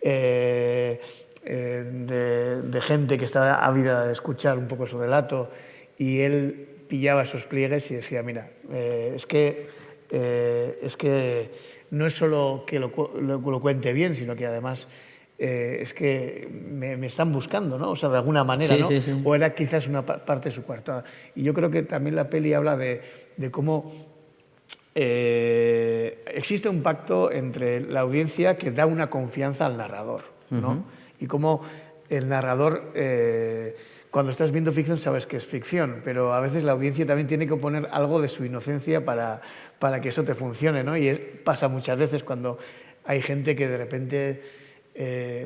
[SPEAKER 3] de gente que estaba ávida de escuchar un poco su relato, y él pillaba esos pliegues y decía, mira, es que no es solo que lo cuente bien, sino que además es que me están buscando, ¿no? O sea, de alguna manera, ¿no?
[SPEAKER 1] Sí.
[SPEAKER 3] O era quizás una parte de su coartada. Y yo creo que también la peli habla de cómo existe un pacto entre la audiencia que da una confianza al narrador, ¿no? Y cómo el narrador, cuando estás viendo ficción sabes que es ficción, pero a veces la audiencia también tiene que poner algo de su inocencia para que eso te funcione, ¿no? Y pasa muchas veces cuando hay gente que de repente...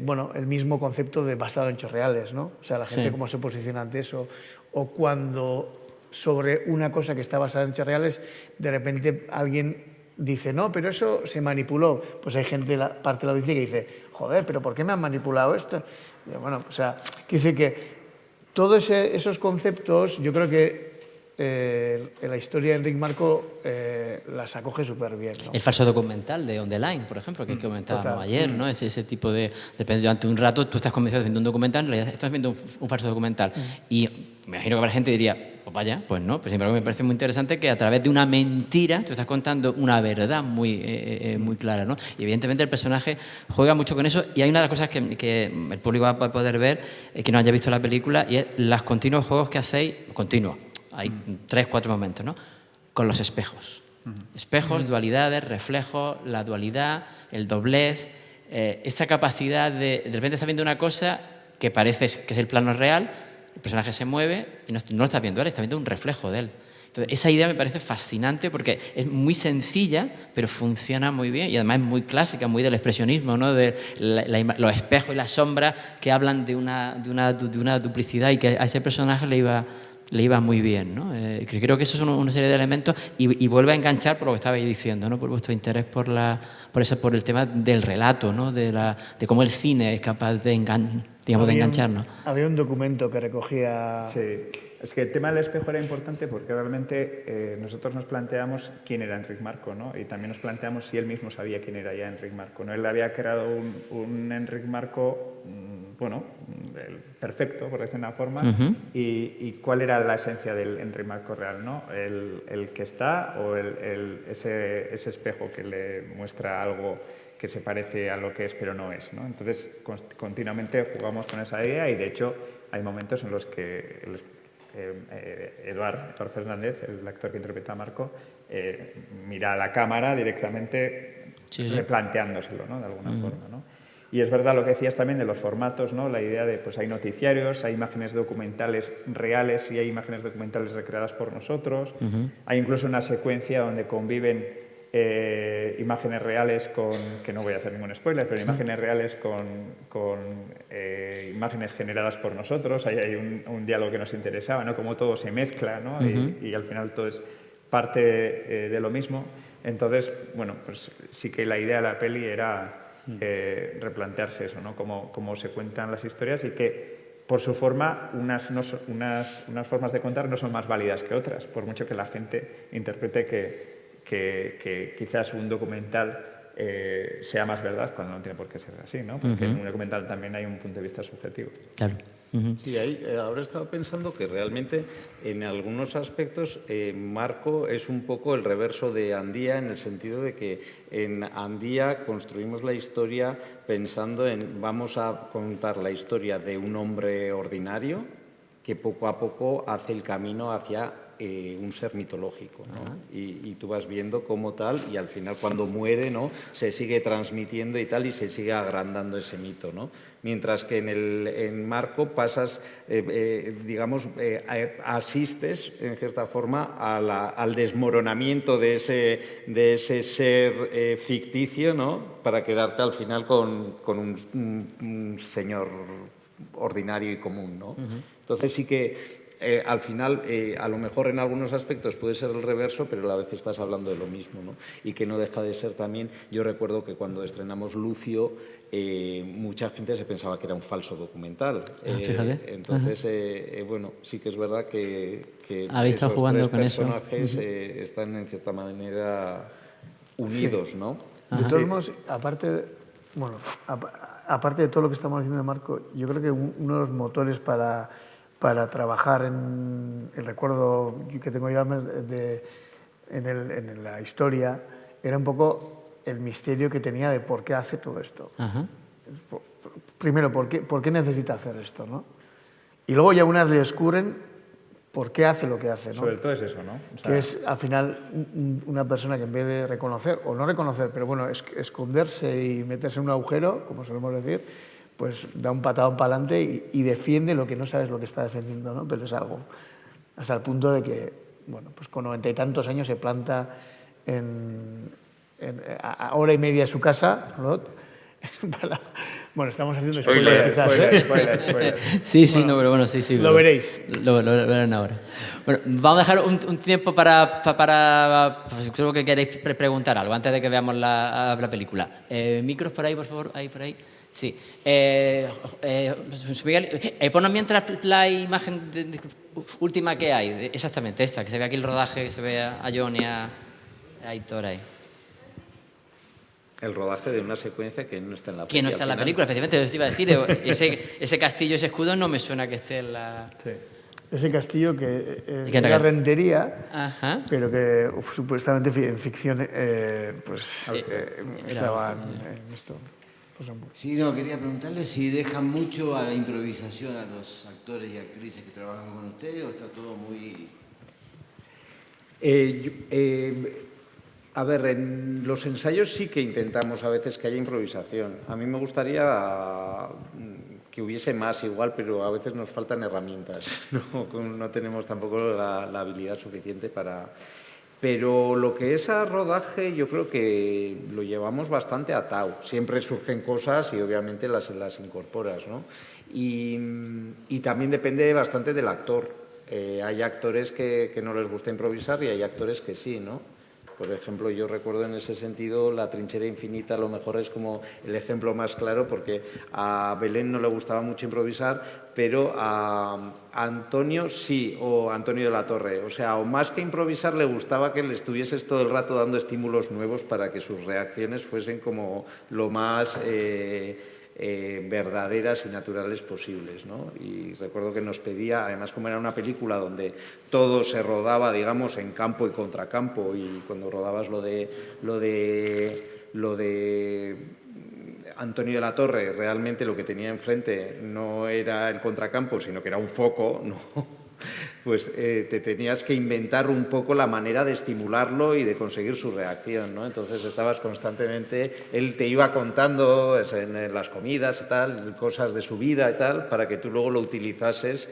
[SPEAKER 3] bueno, el mismo concepto de basado en hechos reales, ¿no? O sea, la gente cómo se posiciona ante eso, o cuando sobre una cosa que está basada en hechos reales, de repente alguien dice, no, pero eso se manipuló. Pues hay gente, parte de la audiencia que dice, joder, pero ¿por qué me han manipulado esto? Y bueno, o sea, quiere decir que todos esos conceptos, yo creo que la historia de Enric Marco las acoge súper bien, ¿no?
[SPEAKER 1] El falso documental de On the Line, por ejemplo, que comentábamos ayer, ¿no? Ese tipo de... Depende, durante un rato tú estás convencido de viendo un documental, en realidad estás viendo un falso documental. Y me imagino que la gente diría, pues vaya, pues no. Pues sin embargo me parece muy interesante que a través de una mentira tú estás contando una verdad muy clara, ¿no? Y evidentemente el personaje juega mucho con eso, y hay una de las cosas que el público va a poder ver, que no haya visto la película, y es los continuos juegos que hacéis, continuos. Hay 3, 4 momentos, ¿no? Con los espejos. Espejos, dualidades, reflejos, la dualidad, el doblez, esa capacidad de repente estás viendo una cosa que parece que es el plano real, el personaje se mueve y no lo estás viendo él, estás viendo un reflejo de él. Entonces, esa idea me parece fascinante porque es muy sencilla, pero funciona muy bien, y además es muy clásica, muy del expresionismo, ¿no? De los espejos y las sombras que hablan de una duplicidad, y que a ese personaje le iba muy bien, ¿no? Creo que eso son una serie de elementos, y vuelve a enganchar por lo que estabais diciendo, ¿no? Por vuestro interés por la por el tema del relato, ¿no? De cómo el cine es capaz de, de engancharnos.
[SPEAKER 3] Había un documento que recogía...
[SPEAKER 4] Sí, es que el tema del espejo era importante porque realmente nosotros nos planteamos quién era Enric Marco, ¿no? Y también nos planteamos si él mismo sabía quién era ya Enric Marco, ¿no? Él había creado un Enric Marco, bueno, perfecto, por decir una forma, y cuál era la esencia del Enric Marco real, ¿no? El que está o ese espejo que le muestra algo que se parece a lo que es pero no es, ¿no? Entonces continuamente jugamos con esa idea y de hecho hay momentos en los que Eduard Fernández, el actor que interpreta a Marco, mira a la cámara directamente replanteándoselo, ¿no? De alguna forma, ¿no? Y es verdad lo que decías también de los formatos, ¿no? La idea de, pues hay noticiarios, hay imágenes documentales reales y hay imágenes documentales recreadas por nosotros. Hay incluso una secuencia donde conviven imágenes reales que no voy a hacer ningún spoiler, pero imágenes reales con imágenes generadas por nosotros. Ahí hay un diálogo que nos interesaba, ¿no? Cómo todo se mezcla, ¿no? Y al final todo es parte de lo mismo. Entonces, bueno, pues sí que la idea de la peli era replantearse eso, ¿no? Cómo se cuentan las historias y que por su forma unas formas de contar no son más válidas que otras, por mucho que la gente interprete que quizás un documental sea más verdad cuando no tiene por qué ser así, ¿no? Porque en un documental también hay un punto de vista subjetivo.
[SPEAKER 1] Claro.
[SPEAKER 2] Sí, ahora estaba pensando que realmente en algunos aspectos Marco es un poco el reverso de Andía, en el sentido de que en Andía construimos la historia pensando en vamos a contar la historia de un hombre ordinario que poco a poco hace el camino hacia un ser mitológico, ¿no? Y tú vas viendo cómo tal, y al final cuando muere, ¿no? Se sigue transmitiendo y tal, y se sigue agrandando ese mito, ¿no? Mientras que en Marco pasas, asistes, en cierta forma, al desmoronamiento de ese ser ficticio, ¿no? Para quedarte al final con un señor ordinario y común, ¿no? Entonces sí que al final, a lo mejor en algunos aspectos puede ser el reverso, pero a la vez estás hablando de lo mismo, ¿no? Y que no deja de ser también, yo recuerdo que cuando estrenamos Lucio, mucha gente se pensaba que era un falso documental.
[SPEAKER 1] Fíjate.
[SPEAKER 2] Entonces, bueno, sí que es verdad que
[SPEAKER 1] habéis estado jugando con eso.
[SPEAKER 2] Personajes están en cierta manera unidos, ¿no?
[SPEAKER 3] De todos modos, aparte de todo lo que estamos diciendo de Marco, yo creo que uno de los motores para trabajar en el recuerdo que tengo yo en la historia era un poco el misterio que tenía de por qué hace todo esto. Primero, ¿por qué necesita hacer esto, ¿no? Y luego ya una vez le descubren por qué hace lo que hace, ¿no?
[SPEAKER 4] Sobre todo es eso, ¿no? O sea,
[SPEAKER 3] que es, al final, una persona que en vez de reconocer, o no reconocer, pero bueno, esconderse y meterse en un agujero, como solemos decir, pues da un patadón para adelante y defiende lo que no sabes lo que está defendiendo, ¿no? Pero es algo, hasta el punto de que, bueno, pues con 90 y tantos años se planta a hora y media de su casa, ¿no? Bueno, estamos haciendo spoilers quizás,
[SPEAKER 4] spoiler.
[SPEAKER 1] Sí, bueno, no, pero bueno, sí.
[SPEAKER 3] Lo veréis.
[SPEAKER 1] Lo verán ahora. Bueno, vamos a dejar un tiempo para pues, creo que queréis preguntar algo antes de que veamos la película. Micros por ahí, por favor, por ahí. Sí. Miguel, ponos mientras la imagen última que hay, exactamente esta, que se ve aquí el rodaje, que se ve a Jon y a Aitor ahí.
[SPEAKER 2] El rodaje de una secuencia que no está en la película.
[SPEAKER 1] Que no está en la película, efectivamente, os iba a decir, ese castillo, ese escudo no me suena que esté en la...
[SPEAKER 3] Sí. Ese castillo que es la rentería, pero que supuestamente en ficción estaban en esto.
[SPEAKER 12] Sí, no, quería preguntarle si dejan mucho a la improvisación a los actores y actrices que trabajan con ustedes o está todo muy...
[SPEAKER 2] A ver, en los ensayos sí que intentamos a veces que haya improvisación. A mí me gustaría que hubiese más igual, pero a veces nos faltan herramientas. No tenemos tampoco la habilidad suficiente para... Pero lo que es a rodaje yo creo que lo llevamos bastante atado. Siempre surgen cosas y obviamente las incorporas, ¿no? Y también depende bastante del actor. Hay actores que no les gusta improvisar y hay actores que sí, ¿no? Por ejemplo, yo recuerdo en ese sentido La trinchera infinita, a lo mejor es como el ejemplo más claro, porque a Belén no le gustaba mucho improvisar, pero a Antonio sí, o Antonio de la Torre. O sea, o más que improvisar, le gustaba que le estuvieses todo el rato dando estímulos nuevos para que sus reacciones fuesen como lo más verdaderas y naturales posibles, ¿no? Y recuerdo que nos pedía, además como era una película donde todo se rodaba, digamos, en campo y contracampo, y cuando rodabas lo de Antonio de la Torre, realmente lo que tenía enfrente no era el contracampo, sino que era un foco, ¿no? Pues te tenías que inventar un poco la manera de estimularlo y de conseguir su reacción, ¿no? Entonces estabas constantemente, él te iba contando en las comidas y tal, cosas de su vida y tal, para que tú luego lo utilizases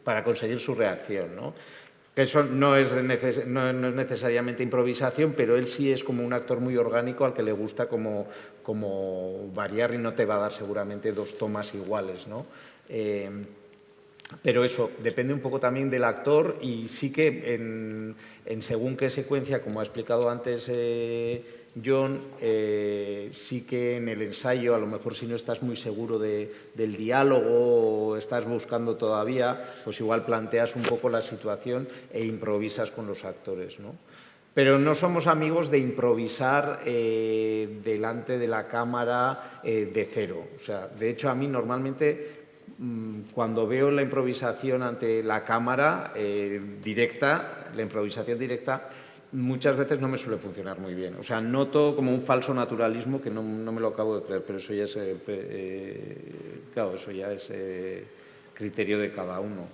[SPEAKER 2] para conseguir su reacción, ¿no? Que eso no es necesariamente improvisación, pero él sí es como un actor muy orgánico al que le gusta como variar, y no te va a dar seguramente dos tomas iguales, ¿no? Pero eso, depende un poco también del actor, y sí que en según qué secuencia, como ha explicado antes John, sí que en el ensayo, a lo mejor si no estás muy seguro del diálogo o estás buscando todavía, pues igual planteas un poco la situación e improvisas con los actores, ¿no? Pero no somos amigos de improvisar delante de la cámara de cero. O sea, de hecho, a mí normalmente, cuando veo la improvisación ante la cámara directa, la improvisación directa, muchas veces no me suele funcionar muy bien. O sea, noto como un falso naturalismo que no me lo acabo de creer, pero eso ya es, claro, eso ya es criterio de cada uno.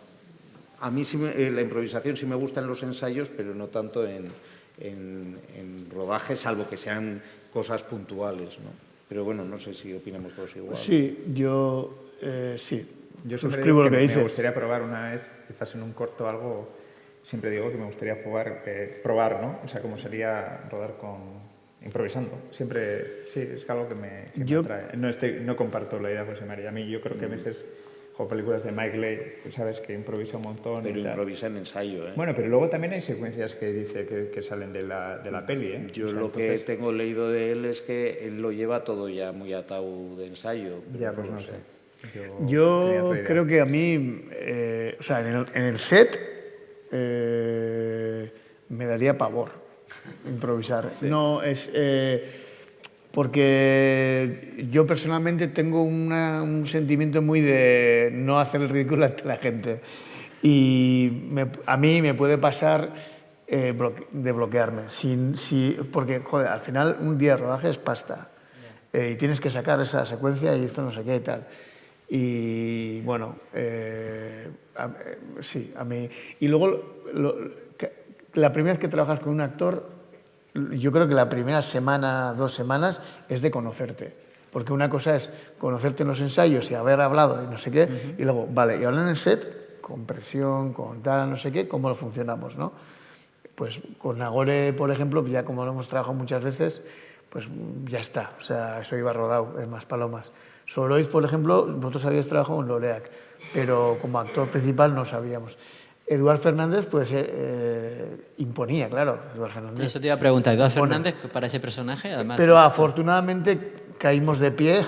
[SPEAKER 2] A mí sí la improvisación sí me gusta en los ensayos, pero no tanto en rodajes, salvo que sean cosas puntuales, ¿no? Pero bueno, no sé si opinamos todos igual.
[SPEAKER 3] Sí, yo sí.
[SPEAKER 4] Yo siempre
[SPEAKER 3] suscribo
[SPEAKER 4] digo
[SPEAKER 3] lo que
[SPEAKER 4] que
[SPEAKER 3] dices.
[SPEAKER 4] me gustaría probar una vez, quizás en un corto o algo, siempre digo que me gustaría probar, ¿no? O sea, cómo sería rodar improvisando. Siempre, sí, es algo que me atrae. No comparto la idea de José María. A mí yo creo que a veces juego películas de Mike Leigh, que sabes que improvisa un montón.
[SPEAKER 2] Pero
[SPEAKER 4] y tal.
[SPEAKER 2] improvisa en ensayo, ¿eh?
[SPEAKER 4] Bueno, pero luego también hay secuencias que dice que salen de la peli, ¿eh?
[SPEAKER 2] Yo
[SPEAKER 4] O sea,
[SPEAKER 2] lo que tengo leído de él es que él lo lleva todo ya muy atado de ensayo.
[SPEAKER 4] Ya, pues no sé.
[SPEAKER 3] Yo creo que a mí, o sea, en el set me daría pavor improvisar. Sí. No es porque yo personalmente tengo un sentimiento muy de no hacer el ridículo ante la gente, y a mí me puede pasar de bloquearme, porque joder, al final un día de rodaje es pasta, y tienes que sacar esa secuencia y esto no sé qué y tal. Y bueno, sí, a mí. Y luego, la primera vez que trabajas con un actor, yo creo que la primera semana, 2 semanas, es de conocerte. Porque una cosa es conocerte en los ensayos y haber hablado y no sé qué, y luego, vale, y ahora en el set, con presión, con tal, no sé qué, ¿cómo lo funcionamos, no? Pues con Nagore, por ejemplo, ya como lo hemos trabajado muchas veces, pues ya está, o sea, eso iba rodado, es más palomas. Soloiz, por ejemplo, vosotros habéis trabajado en Loreac, pero como actor principal no sabíamos. Eduard Fernández, pues imponía, claro. Eduard Fernández.
[SPEAKER 1] Eso te iba a preguntar, Eduard Fernández para ese personaje, además.
[SPEAKER 3] Pero afortunadamente caímos de pie,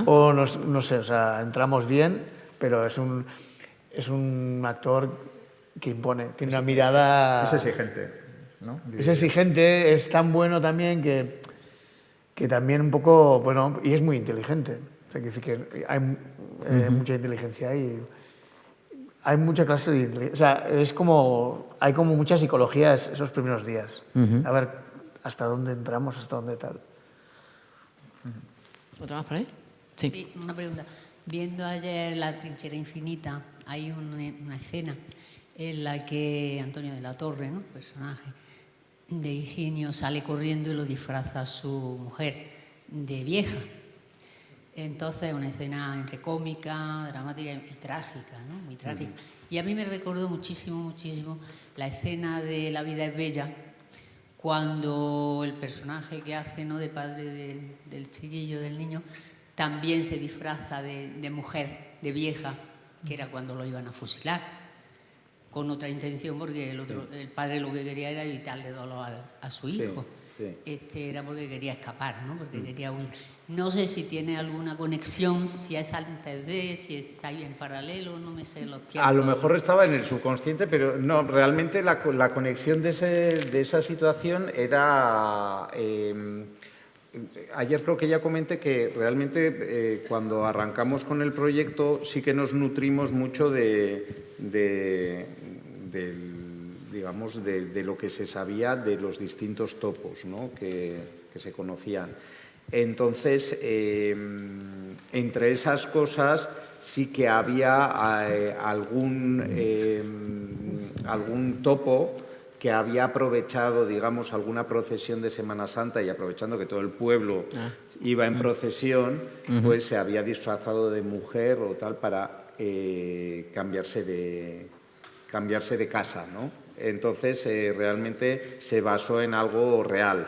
[SPEAKER 3] o no sé, o sea, entramos bien, pero es un actor que impone, tiene una mirada.
[SPEAKER 4] Es exigente, ¿no?
[SPEAKER 3] Es exigente, es tan bueno también que también un poco, bueno, y es muy inteligente. O sea, que hay mucha inteligencia ahí. Hay mucha clase de inteligencia. O sea, hay como mucha psicología esos primeros días. A ver hasta dónde entramos, hasta dónde tal.
[SPEAKER 1] ¿Otra más por ahí?
[SPEAKER 13] Sí, una pregunta. Viendo ayer La trinchera infinita, hay una escena en la que Antonio de la Torre, ¿no?, personaje de Higinio, sale corriendo y lo disfraza a su mujer de vieja. Entonces, una escena entre cómica, dramática y trágica, ¿no? Muy trágica. Y a mí me recordó muchísimo la escena de La vida es bella, cuando el personaje que hace, ¿no?, de padre del chiquillo, del niño, también se disfraza de mujer, de vieja, que era cuando lo iban a fusilar. con otra intención, porque el padre lo que quería era evitarle dolor a su hijo. Este era porque quería escapar, ¿no? Porque quería huir. No sé si tiene alguna conexión, si es antes de, si está ahí en paralelo, no me sé los tiempos.
[SPEAKER 2] A lo mejor estaba en el subconsciente, pero no, realmente la conexión de esa situación era... ayer creo que ya comenté que realmente cuando arrancamos con el proyecto sí que nos nutrimos mucho digamos, de lo que se sabía de los distintos topos, ¿no? que se conocían. Entonces, entre esas cosas sí que había algún topo que había aprovechado, digamos, alguna procesión de Semana Santa y aprovechando que todo el pueblo iba en procesión, pues se había disfrazado de mujer o tal para cambiarse de casa, ¿no? Entonces, realmente se basó en algo real.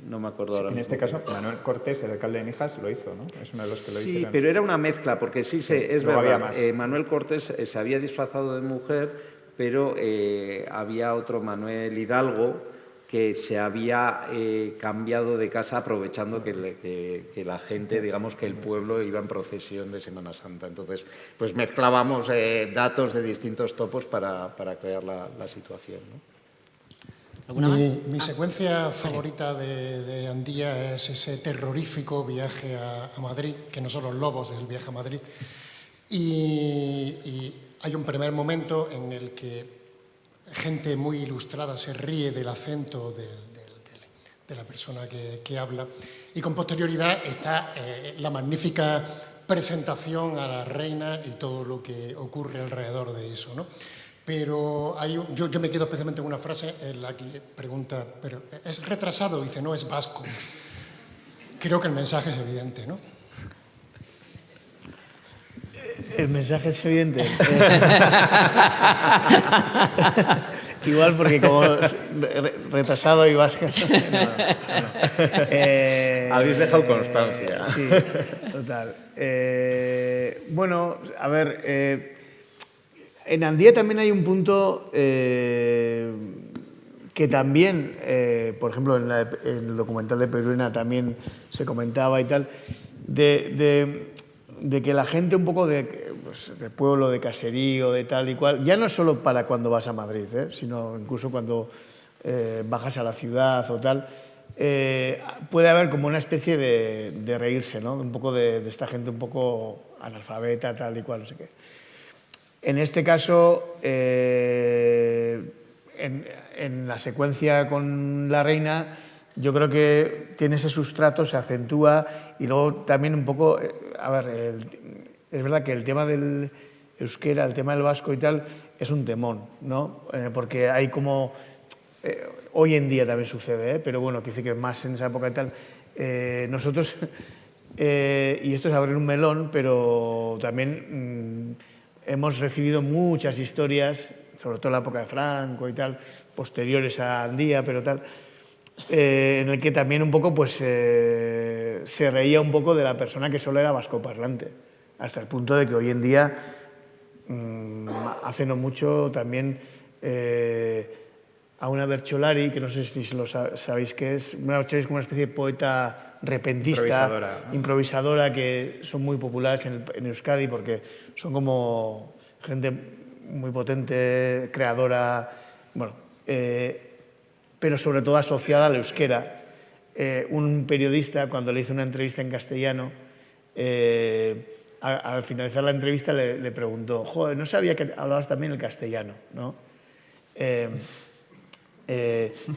[SPEAKER 2] No me acuerdo ahora
[SPEAKER 4] en
[SPEAKER 2] mismo.
[SPEAKER 4] este caso, Manuel Cortés, el alcalde de Mijas, lo hizo, ¿no? Es uno de los que lo hicieron.
[SPEAKER 2] Sí, pero era una mezcla, porque sí, es
[SPEAKER 4] luego
[SPEAKER 2] verdad.
[SPEAKER 4] había más.
[SPEAKER 2] Manuel Cortés se había disfrazado de mujer, pero había otro Manuel Hidalgo que se había cambiado de casa aprovechando que la gente, digamos, que el pueblo iba en procesión de Semana Santa. Entonces, pues mezclábamos datos de distintos topos para crear la situación, ¿no?
[SPEAKER 14] Mi secuencia favorita de Andía es ese terrorífico viaje a Madrid, que no son los lobos, es el viaje a Madrid. Y hay un primer momento en el que gente muy ilustrada se ríe del acento de la persona que habla. Y con posterioridad está la magnífica presentación a la reina y todo lo que ocurre alrededor de eso, ¿no? Pero yo me quedo especialmente en una frase en la que pregunta, ¿pero es retrasado? Dice, no, es vasco. Creo que el mensaje es evidente, ¿no?
[SPEAKER 3] El mensaje es evidente. Igual porque como retrasado y vasco...
[SPEAKER 2] Habéis dejado constancia.
[SPEAKER 3] Sí, total. Bueno, a ver... en Andía también hay un punto que también, por ejemplo, en el documental de Peruena también se comentaba y tal, de que la gente un poco de pueblo, de caserío, de tal y cual, ya no solo para cuando vas a Madrid, sino incluso cuando bajas a la ciudad o tal, puede haber como una especie de reírse, ¿no? Un poco de esta gente un poco analfabeta, tal y cual, no sé qué. En este caso, en la secuencia con la reina, yo creo que tiene ese sustrato, se acentúa y luego también un poco, a ver, es verdad que el tema del euskera, el tema del vasco y tal, es un temón, ¿no? Porque hay como, hoy en día también sucede, pero bueno, que dice que más en esa época y tal, nosotros, y esto es abrir un melón, pero también... hemos recibido muchas historias, sobre todo en la época de Franco y tal, posteriores a Andía, pero tal, en el que también un poco pues, se reía un poco de la persona que solo era vascoparlante, hasta el punto de que hoy en día, hace no mucho, también a una Bercholari, que no sé si lo sabéis qué es, una Bercholari es como una especie de poeta repentista, improvisadora, que son muy populares en Euskadi porque son como gente muy potente, creadora, bueno, pero sobre todo asociada al euskera. Un periodista, cuando le hizo una entrevista en castellano, al finalizar la entrevista le preguntó, joder, no sabía que hablabas también el castellano, ¿no?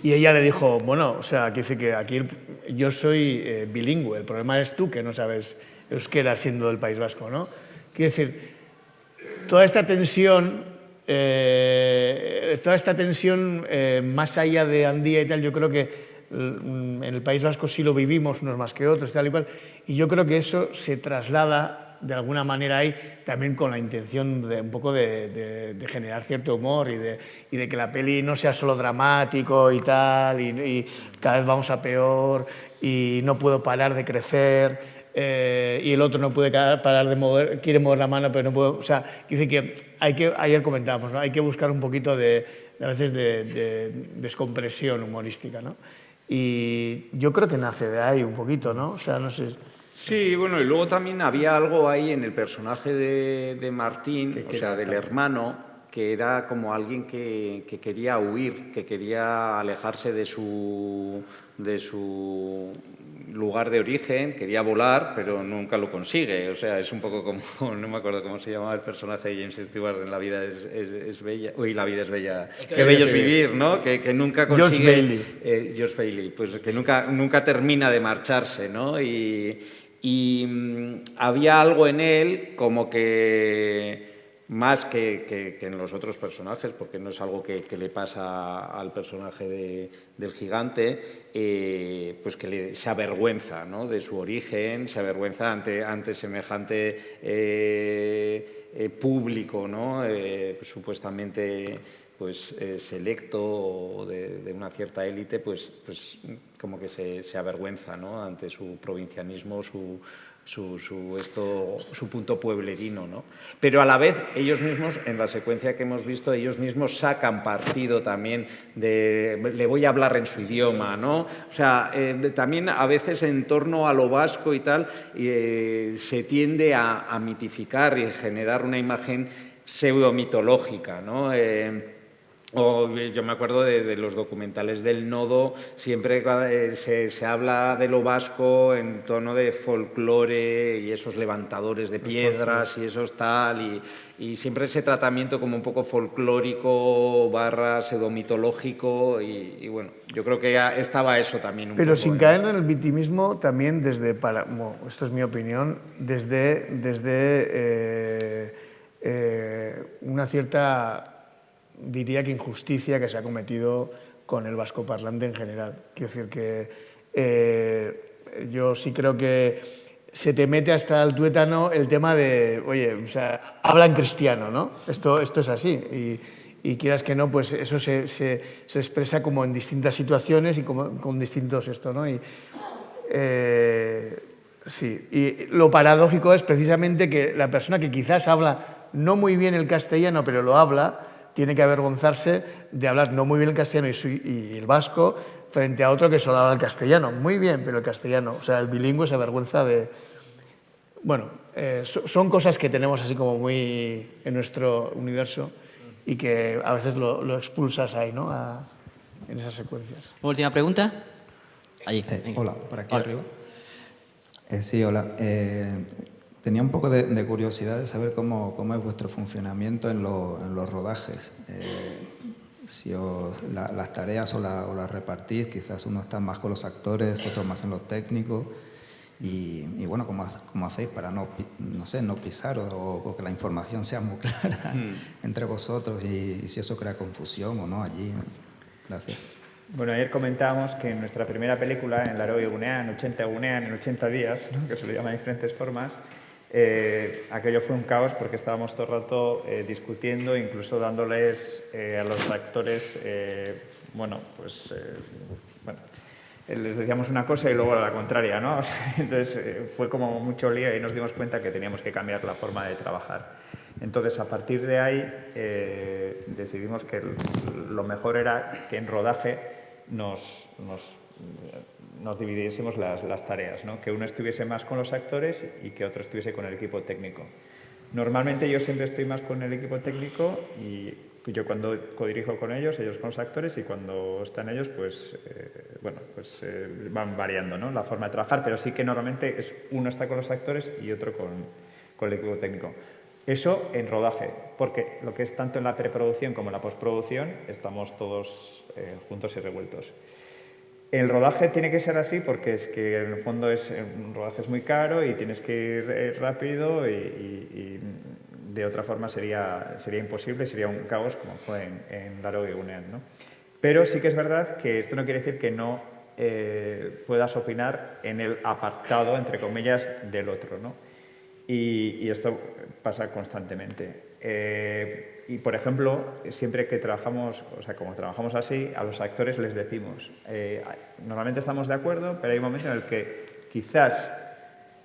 [SPEAKER 3] Y ella le dijo, bueno, o sea, que dice que aquí yo soy bilingüe, el problema es tú que no sabes euskera siendo del País Vasco, ¿no? Quiero decir, toda esta tensión, más allá de Andía y tal, yo creo que en el País Vasco sí lo vivimos unos más que otros, tal y cual, y yo creo que eso se traslada de alguna manera ahí también con la intención de un poco de generar cierto humor y de que la peli no sea solo dramático y tal, y cada vez vamos a peor y no puedo parar de crecer, y el otro no puede parar de mover, quiere mover la mano, pero no puede. O sea, dice que ayer comentábamos, ¿no? Hay que buscar un poquito a veces de descompresión humorística, ¿no? Y yo creo que nace de ahí un poquito, ¿no? O sea, no sé.
[SPEAKER 2] Sí, bueno, y luego también había algo ahí en el personaje de Martín, o sea, del hermano, que era como alguien que quería huir, que quería alejarse de su lugar de origen, quería volar, pero nunca lo consigue. O sea, es un poco como, no me acuerdo cómo se llamaba el personaje de James Stewart en La vida es bella, uy, La vida es bella, qué bello es vivir, ¿no? Que nunca consigue... Josh Bailey, pues que nunca termina de marcharse, ¿no? Y había algo en él como que más que en los otros personajes, porque no es algo que le pasa al personaje del gigante, pues que se avergüenza, ¿no? De su origen, se avergüenza ante semejante público, ¿no? Supuestamente pues, selecto o de una cierta élite, pues como que se avergüenza, ¿no? Ante su provincianismo, su punto pueblerino, ¿no? Pero a la vez ellos mismos, en la secuencia que hemos visto, ellos mismos sacan partido también le voy a hablar en su idioma, ¿no? O sea, también a veces en torno a lo vasco y tal se tiende a mitificar y generar una imagen pseudo-mitológica, ¿no? Yo me acuerdo de los documentales del Nodo, siempre se habla de lo vasco en tono de folclore y esos levantadores de piedras y esos tal, y siempre ese tratamiento como un poco folclórico / pseudomitológico y bueno, yo creo que ya estaba eso también un
[SPEAKER 3] Pero
[SPEAKER 2] poco,
[SPEAKER 3] sin caer en el victimismo también bueno, esto es mi opinión, desde una cierta, diría que injusticia que se ha cometido con el vascoparlante en general. Quiero decir que yo sí creo que se te mete hasta el tuétano el tema de, oye, o sea, habla en cristiano, ¿no? Esto es así. Y quieras que no, pues eso se expresa como en distintas situaciones y como, con distintos esto, ¿no? Sí, y lo paradójico es precisamente que la persona que quizás habla no muy bien el castellano, pero lo habla, tiene que avergonzarse de hablar no muy bien el castellano y el vasco frente a otro que solo habla el castellano. Muy bien, pero el castellano, o sea, el bilingüe se avergüenza de... Bueno, son cosas que tenemos así como muy en nuestro universo y que a veces lo expulsas ahí, ¿no? En esas secuencias.
[SPEAKER 1] Última pregunta. Allí.
[SPEAKER 15] Hola, por aquí arriba. Sí, hola. Tenía un poco de curiosidad de saber cómo es vuestro funcionamiento en los rodajes. Si las tareas o las repartís, quizás uno está más con los actores, otros más en los técnicos. Y bueno, ¿cómo hacéis para no pisar o que la información sea muy clara entre vosotros y si eso crea confusión o no allí? Gracias.
[SPEAKER 4] Bueno, ayer comentábamos que en nuestra primera película, en Laroi Egunean, 80 Egunean, en 80 días, ¿no? Que se lo llama de diferentes formas, aquello fue un caos porque estábamos todo el rato discutiendo, incluso dándoles a los actores, les decíamos una cosa y luego la contraria, ¿no? O sea, entonces fue como mucho lío y nos dimos cuenta que teníamos que cambiar la forma de trabajar. Entonces, a partir de ahí, decidimos que lo mejor era que en rodaje nos dividiésemos las tareas, ¿no? Que uno estuviese más con los actores y que otro estuviese con el equipo técnico. Normalmente yo siempre estoy más con el equipo técnico y yo cuando codirijo con ellos con los actores y cuando están ellos, van variando, ¿no? La forma de trabajar, pero sí que normalmente uno está con los actores y otro con el equipo técnico. Eso en rodaje, porque lo que es tanto en la preproducción como en la postproducción estamos todos juntos y revueltos. El rodaje tiene que ser así porque es que en el fondo un rodaje es muy caro y tienes que ir rápido y de otra forma sería imposible, sería un caos como fue en Laroi Egunean, ¿no? Pero sí que es verdad que esto no quiere decir que no puedas opinar en el apartado, entre comillas, del otro, ¿no? Y esto pasa constantemente. Y, por ejemplo, siempre que trabajamos, o sea, como trabajamos así, a los actores les decimos, normalmente estamos de acuerdo, pero hay un momento en el que quizás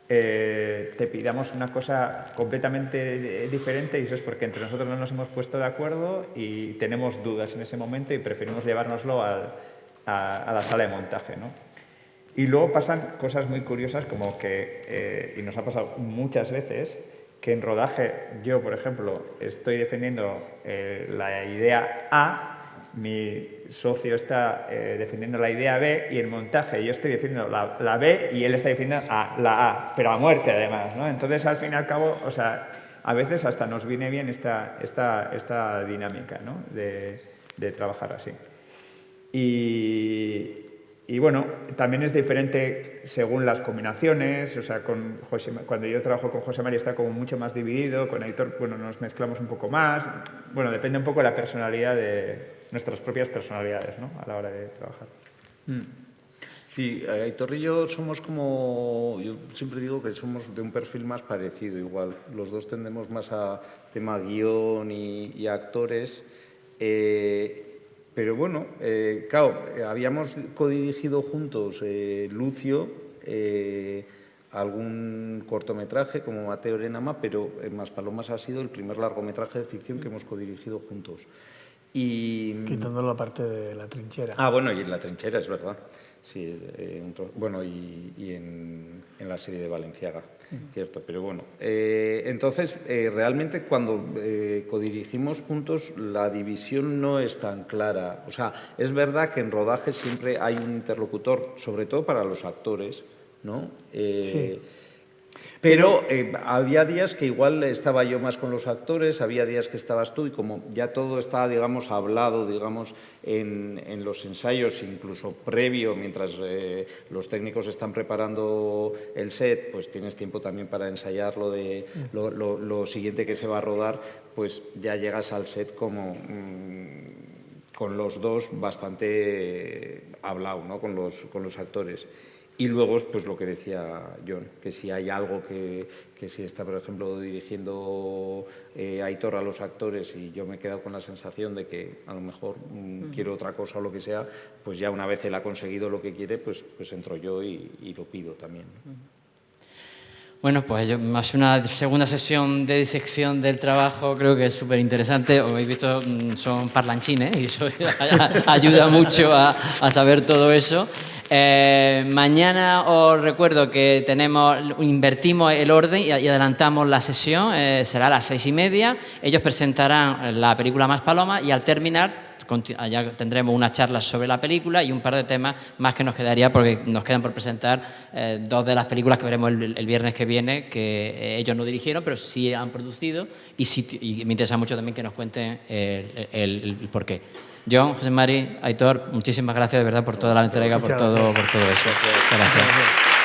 [SPEAKER 4] te pidamos una cosa completamente diferente, y eso es porque entre nosotros no nos hemos puesto de acuerdo y tenemos dudas en ese momento y preferimos llevárnoslo a la sala de montaje, ¿no? Y luego pasan cosas muy curiosas, como que, y nos ha pasado muchas veces, que en rodaje yo, por ejemplo, estoy defendiendo la idea A, mi socio está defendiendo la idea B, y en montaje yo estoy defendiendo la B y él está defendiendo la A, pero a muerte además, ¿no? Entonces, al fin y al cabo, o sea, a veces hasta nos viene bien esta dinámica, ¿no? de trabajar así. Y bueno, también es diferente según las combinaciones, o sea, cuando yo trabajo con José María está como mucho más dividido, con Aitor, bueno, nos mezclamos un poco más, bueno, depende un poco de la personalidad de nuestras propias personalidades, ¿no? A la hora de trabajar.
[SPEAKER 2] Sí, Aitor y yo somos como, yo siempre digo que somos de un perfil más parecido igual, los dos tendemos más a tema guión y actores, pero bueno, claro, habíamos codirigido juntos, Lucio, algún cortometraje como Mateo Erenama, pero Maspalomas ha sido el primer largometraje de ficción que hemos codirigido juntos.
[SPEAKER 3] Quitando la parte de La trinchera.
[SPEAKER 2] Ah, bueno, y en La trinchera, es verdad. Sí, bueno, y en la serie de Valenciaga, cierto, pero bueno. Entonces, realmente cuando codirigimos juntos, la división no es tan clara. O sea, es verdad que en rodaje siempre hay un interlocutor, sobre todo para los actores, ¿no?
[SPEAKER 3] Sí.
[SPEAKER 2] Pero había días que igual estaba yo más con los actores, había días que estabas tú, y como ya todo está, digamos, hablado, digamos, en los ensayos, incluso previo, mientras los técnicos están preparando el set, pues tienes tiempo también para ensayar lo siguiente que se va a rodar, pues ya llegas al set como con los dos bastante hablado, ¿no? Con los actores. Y luego, pues lo que decía John, que si hay algo que si está, por ejemplo, dirigiendo Aitor a los actores y yo me he quedado con la sensación de que a lo mejor quiero otra cosa o lo que sea, pues ya una vez él ha conseguido lo que quiere, pues entro yo y lo pido también.
[SPEAKER 1] Bueno, pues más una segunda sesión de disección del trabajo, creo que es súper interesante. Como habéis visto, son parlanchines y eso ayuda mucho a saber todo eso. Mañana os recuerdo que invertimos el orden y adelantamos la sesión, será a las 6:30. Ellos presentarán la película Maspalomas y al terminar ya tendremos una charla sobre la película y un par de temas más que nos quedaría, porque nos quedan por presentar dos de las películas que veremos el viernes que viene, que ellos no dirigieron, pero sí han producido, y me interesa mucho también que nos cuenten el porqué. John, José Mari, Aitor, muchísimas gracias de verdad por toda la entrega, por todo eso. Gracias.